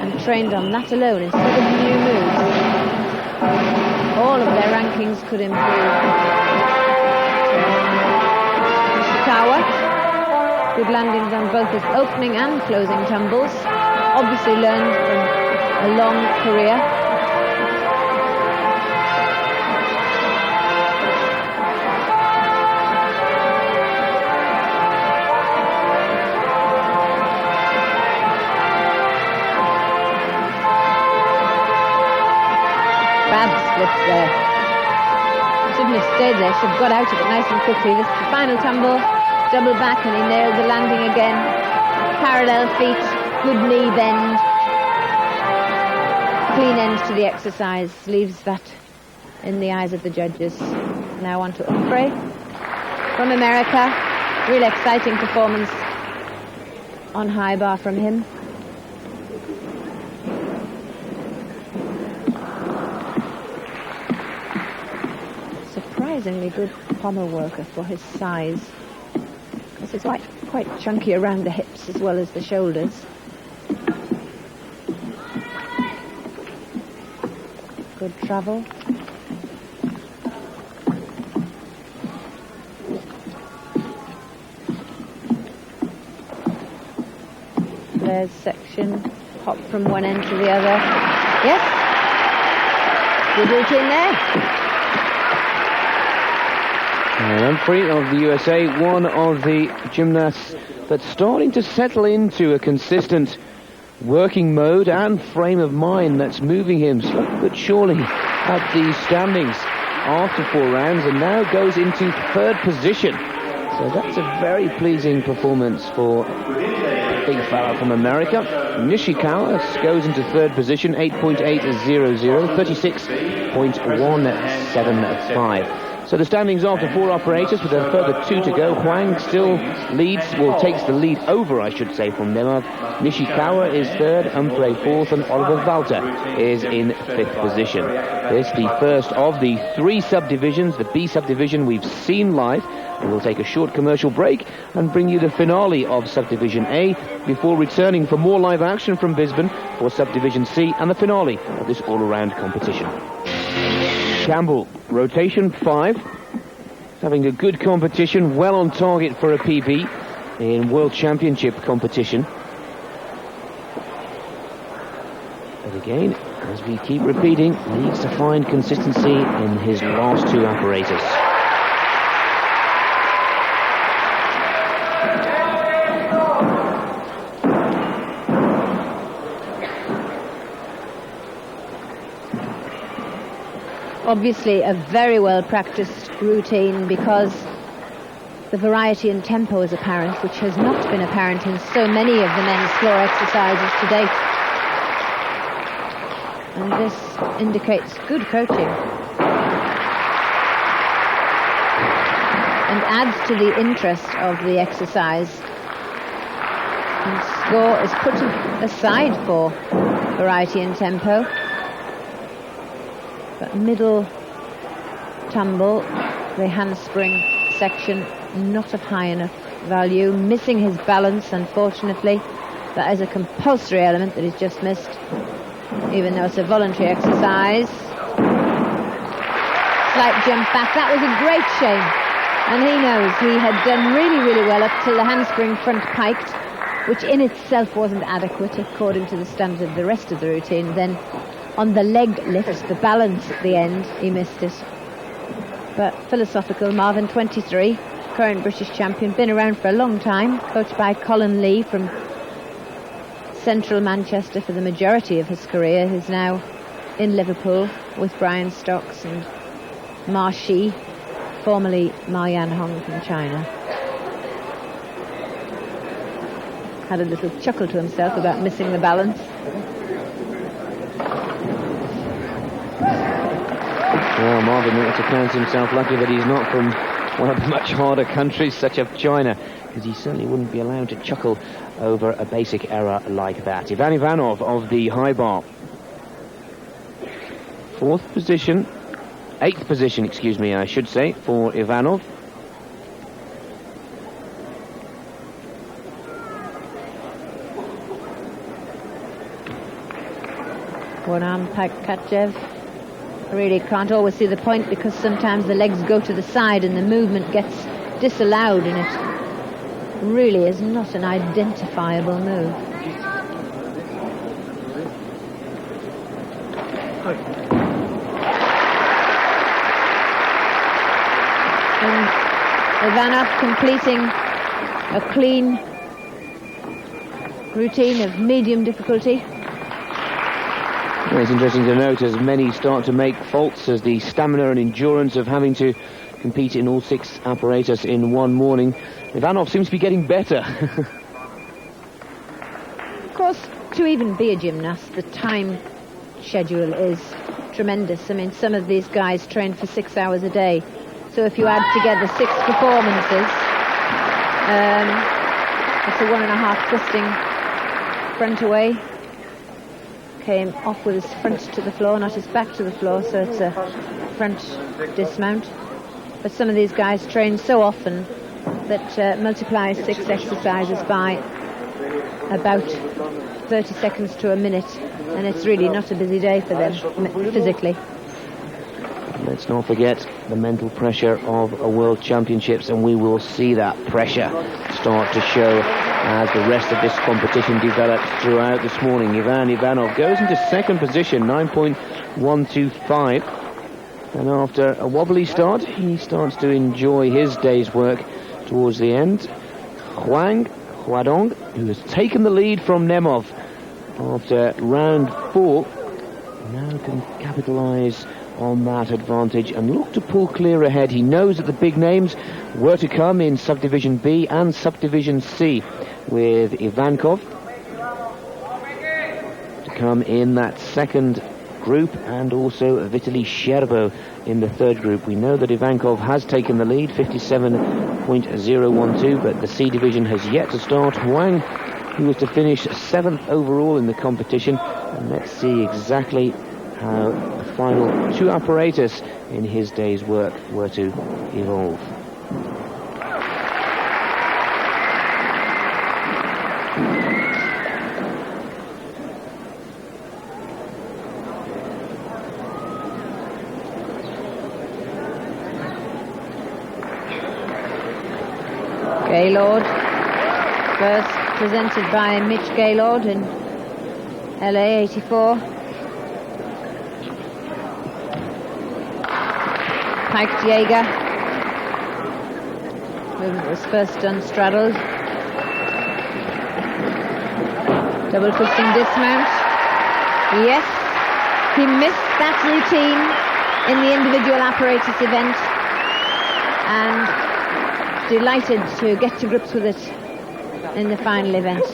and trained on that alone instead of new moves. All of their rankings could improve. Nishikawa, good landings on both his opening and closing tumbles. Obviously learned from a long career. Bad splits there. Shouldn't have stayed there, should have got out of it nice and quickly. This is the final tumble. double back, and he nailed the landing again. Parallel feet, good knee bend. Clean end to the exercise, leaves that in the eyes of the judges. Now on to Umfrey from America. Real exciting performance on high bar from him. Surprisingly good pommel worker for his size, because it's quite chunky around the hips as well as the shoulders. Good travel. There's section, hop from one end to the other. Yes. Good routine there. And Humphrey of the USA, one of the gymnasts that's starting to settle into a consistent working mode and frame of mind that's moving him slowly but surely up the standings after 4 rounds, and now goes into 3rd position. So that's a very pleasing performance for the big fella from America. Nishikawa goes into 3rd position, 8.800, 36.175. So the standings after 4 operators, with a further 2 to go. Huang still leads, well, takes the lead over, I should say, from Nemov. Nishikawa is 3rd, Humphrey 4th, and Oliver Walter is in 5th position. This the first of the 3 subdivisions, the B subdivision we've seen live. And we'll take a short commercial break and bring you the finale of Subdivision A before returning for more live action from Brisbane for Subdivision C and the finale of this all-around competition. Campbell, rotation 5, having a good competition, well on target for a PB in World Championship competition. But again, as we keep repeating, needs to find consistency in his last 2 apparatus. Obviously a very well practiced routine, because the variety in tempo is apparent, which has not been apparent in so many of the men's floor exercises to date. And this indicates good coaching and adds to the interest of the exercise. And score is put aside for variety in tempo. But middle tumble, the handspring section, not of high enough value, missing his balance, unfortunately. That is a compulsory element that he's just missed, even though it's a voluntary exercise. Slight jump back, that was a great shame. And he knows he had done really, really well up till the handspring front piked, which in itself wasn't adequate according to the standard of the rest of the routine. Then on the leg lift, the balance at the end, he missed it. But philosophical, Marvin, 23, current British champion, been around for a long time, coached by Colin Lee from central Manchester for the majority of his career. He's now in Liverpool with Brian Stocks and Ma Shi, formerly Ma Yanhong from China. Had a little chuckle to himself about missing the balance. Well, Marvin ought to count himself lucky that he's not from one of the much harder countries such as China, because he certainly wouldn't be allowed to chuckle over a basic error like that. Ivan Ivanov of the high bar. 8th position, I should say, for Ivanov. One arm Katchev. I really can't always see the point, because sometimes the legs go to the side and the movement gets disallowed, and it really is not an identifiable move. And Ivanov completing a clean routine of medium difficulty. Well, it's interesting to note as many start to make faults as the stamina and endurance of having to compete in all 6 apparatus in one morning Ivanov seems to be getting better. Of course, to even be a gymnast, the time schedule is tremendous. I mean, some of these guys train for 6 hours a day. So if you add together 6 performances, it's a 1.5 twisting front away. Came off with his front to the floor, not his back to the floor, so it's a front dismount. But some of these guys train so often that multiply 6 exercises by about 30 seconds to a minute, and it's really not a busy day for them physically. Let's not forget the mental pressure of a World Championships, and we will see that pressure start to show as the rest of this competition develops throughout this morning. Ivan Ivanov goes into second position, 9.125. And after a wobbly start, he starts to enjoy his day's work towards the end. Huang Huadong, who has taken the lead from Nemov after round 4, now can capitalise on that advantage and look to pull clear ahead. He knows that the big names were to come in Subdivision B and Subdivision C, with Ivankov to come in that second group and also Vitaly Sherbo in the third group. We know that Ivankov has taken the lead, 57.012, but the C division has yet to start. Huang, who was to finish 7th overall in the competition, and let's see exactly how the final 2 apparatus in his day's work were to evolve. Gaylord, first presented by Mitch Gaylord in LA 84. Pike Jaeger, movement was first done straddled. Double twisting dismount. Yes, he missed that routine in the individual apparatus event, and delighted to get to grips with it in the final event.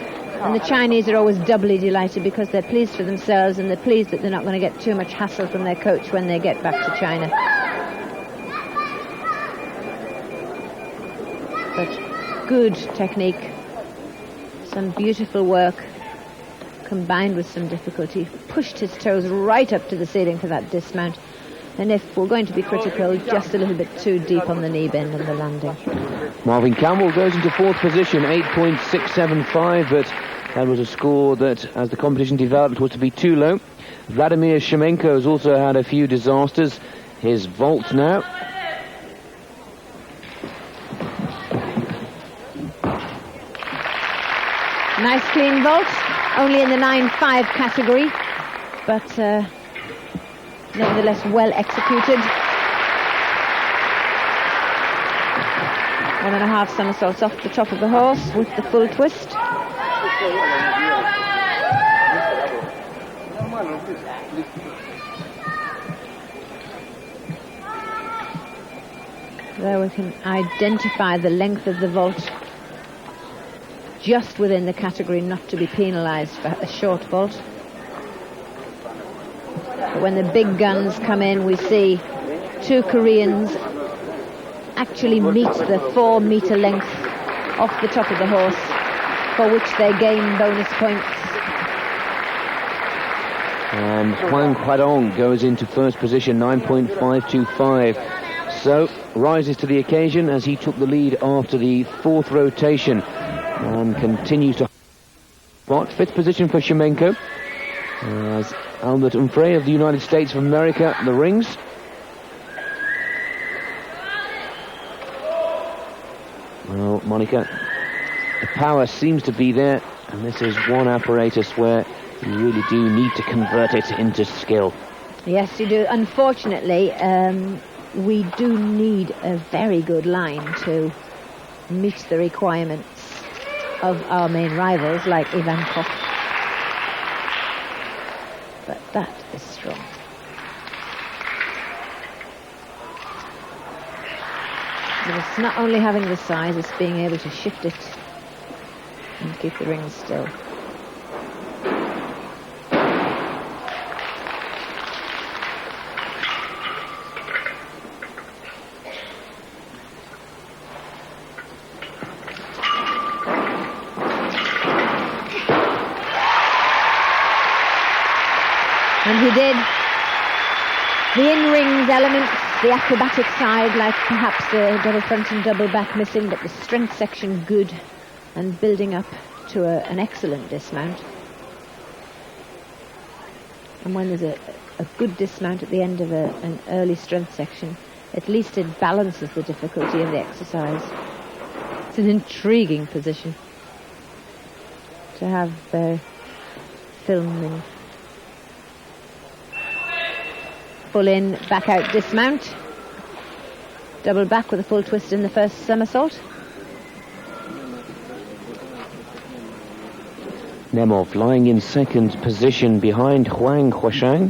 And the Chinese are always doubly delighted because they're pleased for themselves and they're pleased that they're not going to get too much hassle from their coach when they get back to China. But good technique, some beautiful work combined with some difficulty. Pushed his toes right up to the ceiling for that dismount. And if we're going to be critical, just a little bit too deep on the knee bend and the landing. Marvin Campbell goes into 4th position, 8.675, but that was a score that, as the competition developed, was to be too low. Vladimir Shemenko has also had a few disasters. His vault now. Nice clean vault, only in the 9.5 category, but nevertheless well executed. 1.5 somersaults off the top of the horse with the full twist. There we can identify the length of the vault just within the category not to be penalised for a short vault. But when the big guns come in, we see 2 Koreans actually meet the 4-metre length off the top of the horse, for which they gain bonus points. And Huang Huadong goes into first position, 9.525. So rises to the occasion as he took the lead after the 4th rotation and continues to spot. 5th position for Shemenko, as Albert Humphrey of the United States of America the rings. Well, Monica, the power seems to be there, and this is one apparatus where you really do need to convert it into skill. Yes, you do. Unfortunately, we do need a very good line to meet the requirements of our main rivals like Ivankov. But that is strong. But it's not only having the size, it's being able to shift it and keep the rings still. And he did. The in-rings elements, the acrobatic side, like perhaps the double front and double back missing, but the strength section good and building up to an excellent dismount. And when there's a good dismount at the end of an early strength section, at least it balances the difficulty of the exercise. It's an intriguing position to have filming. Full in, back out, dismount. Double back with a full twist in the first somersault. Nemov lying in second position behind Huadong,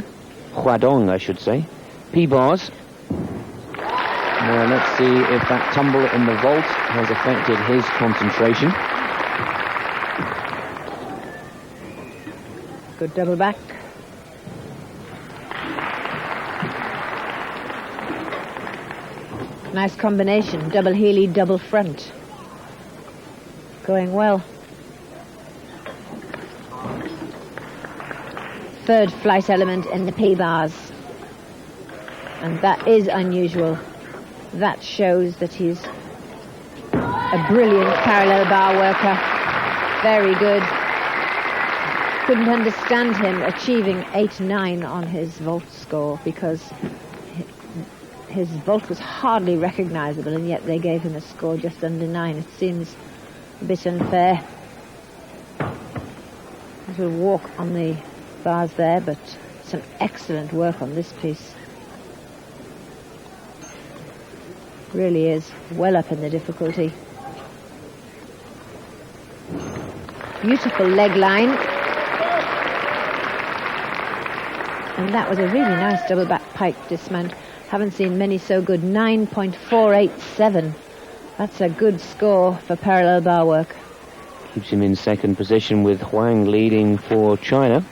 I should say. P-bars. Now let's see if that tumble in the vault has affected his concentration. Good double back. Nice combination, double Healy, double front. Going well. Third flight element in the P-bars. And that is unusual. That shows that he's a brilliant parallel bar worker. Very good. Couldn't understand him achieving 8-9 on his vault score because his vault was hardly recognizable, and yet they gave him a score just under 9. It seems a bit unfair. A little walk on the bars there, but some excellent work on this piece. Really is well up in the difficulty. Beautiful leg line. And that was a really nice double back pike dismount. Haven't seen many so good. 9.487. That's a good score for parallel bar work. Keeps him in second position with Huang leading for China.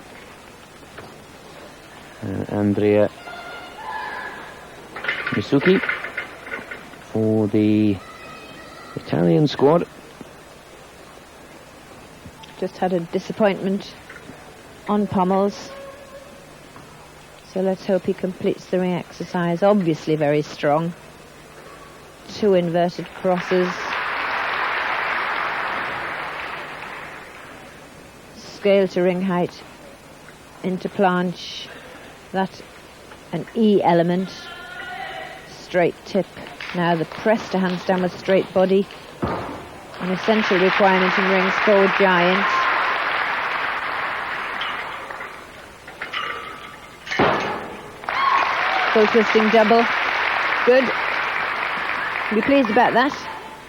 Andrea Misuki for the Italian squad. Just had a disappointment on pommels. So let's hope he completes the ring exercise. Obviously very strong. 2 inverted crosses. Scale to ring height. Into planche. That's an E element. Straight tip. Now the press to handstand with straight body. An essential requirement in rings forward giant. Full twisting double. Good. Be pleased about that.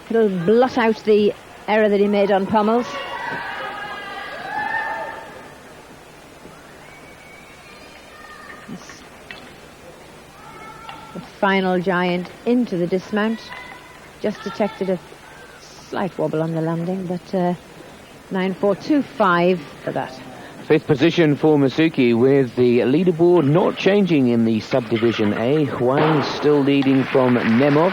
It'll blot out the error that he made on pommels. The final giant into the dismount. Just detected a slight wobble on the landing, but 9.425 for that. Fifth position for Masuki, with the leaderboard not changing in the subdivision A. Huang still leading from Nemov.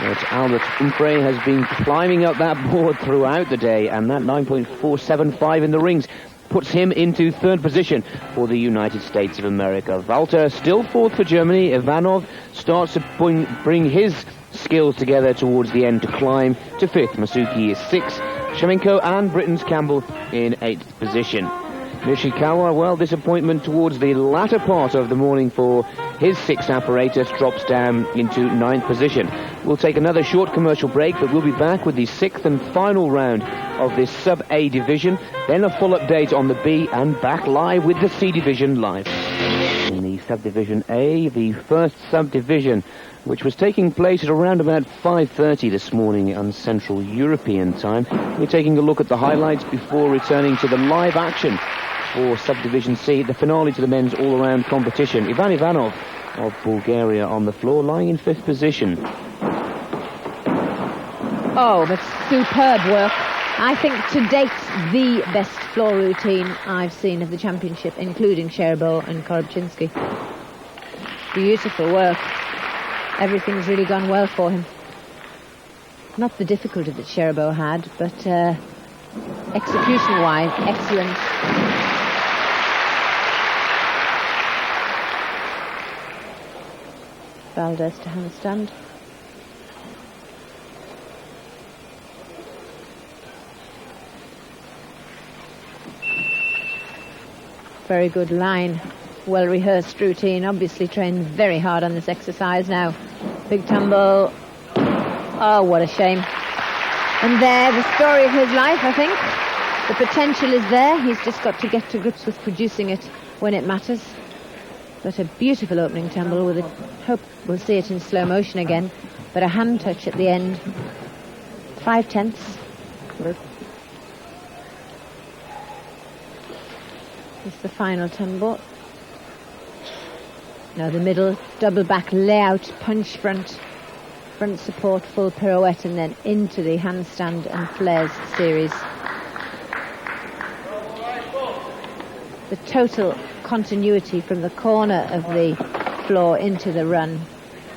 But Albert Humphrey has been climbing up that board throughout the day, and that 9.475 in the rings puts him into third position for the United States of America. Walter still fourth for Germany. Ivanov starts to bring his skills together towards the end to climb to fifth. Masuki is sixth. Shemenko and Britain's Campbell in eighth position. Nishikawa, well, disappointment towards the latter part of the morning for his sixth apparatus, drops down into ninth position. We'll take another short commercial break, but we'll be back with the sixth and final round of this Sub-A division, then a full update on the B, and back live with the C division live. In the Subdivision A, the first subdivision, which was taking place at around about 5:30 this morning on Central European time. We're taking a look at the highlights before returning to the live action for Subdivision C, the finale to the men's all-around competition. Ivan Ivanov of Bulgaria on the floor, lying in fifth position. Oh, but superb work. I think to date the best floor routine I've seen of the championship, including Sherbo and Korobczynski. Beautiful work. Everything's really gone well for him. Not the difficulty that Sherbo had, but execution-wise, excellent. Valdez to handstand. Very good line. Well-rehearsed routine. Obviously trained very hard on this exercise now. Big tumble. Oh, what a shame. And there, the story of his life, I think. The potential is there. He's just got to get to grips with producing it when it matters. But a beautiful opening tumble with a... hope we'll see it in slow motion again. But a hand touch at the end. 5/10. It's the final tumble. Now the middle, double back layout, punch front support, full pirouette, and then into the handstand and flares series. The total continuity from the corner of the floor into the run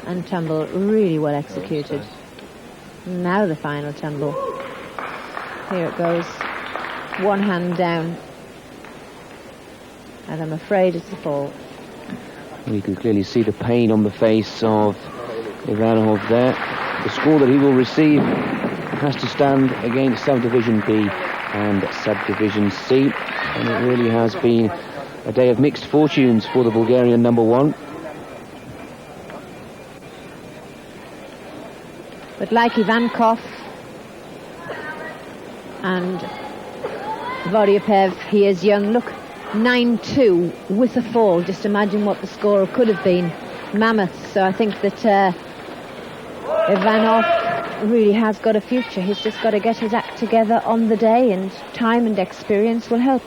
and tumble, really well executed. Now the final tumble. Here it goes. One hand down. And I'm afraid it's a fall. You can clearly see the pain on the face of Ivanov there. The score that he will receive has to stand against Subdivision B and Subdivision C. And it really has been a day of mixed fortunes for the Bulgarian number one. But like Ivankov and Voryapev, he is young. Look, 9-2 with a fall. Just imagine what the score could have been. Mammoth. So I think that Ivanov really has got a future. He's just got to get his act together on the day, and time and experience will help.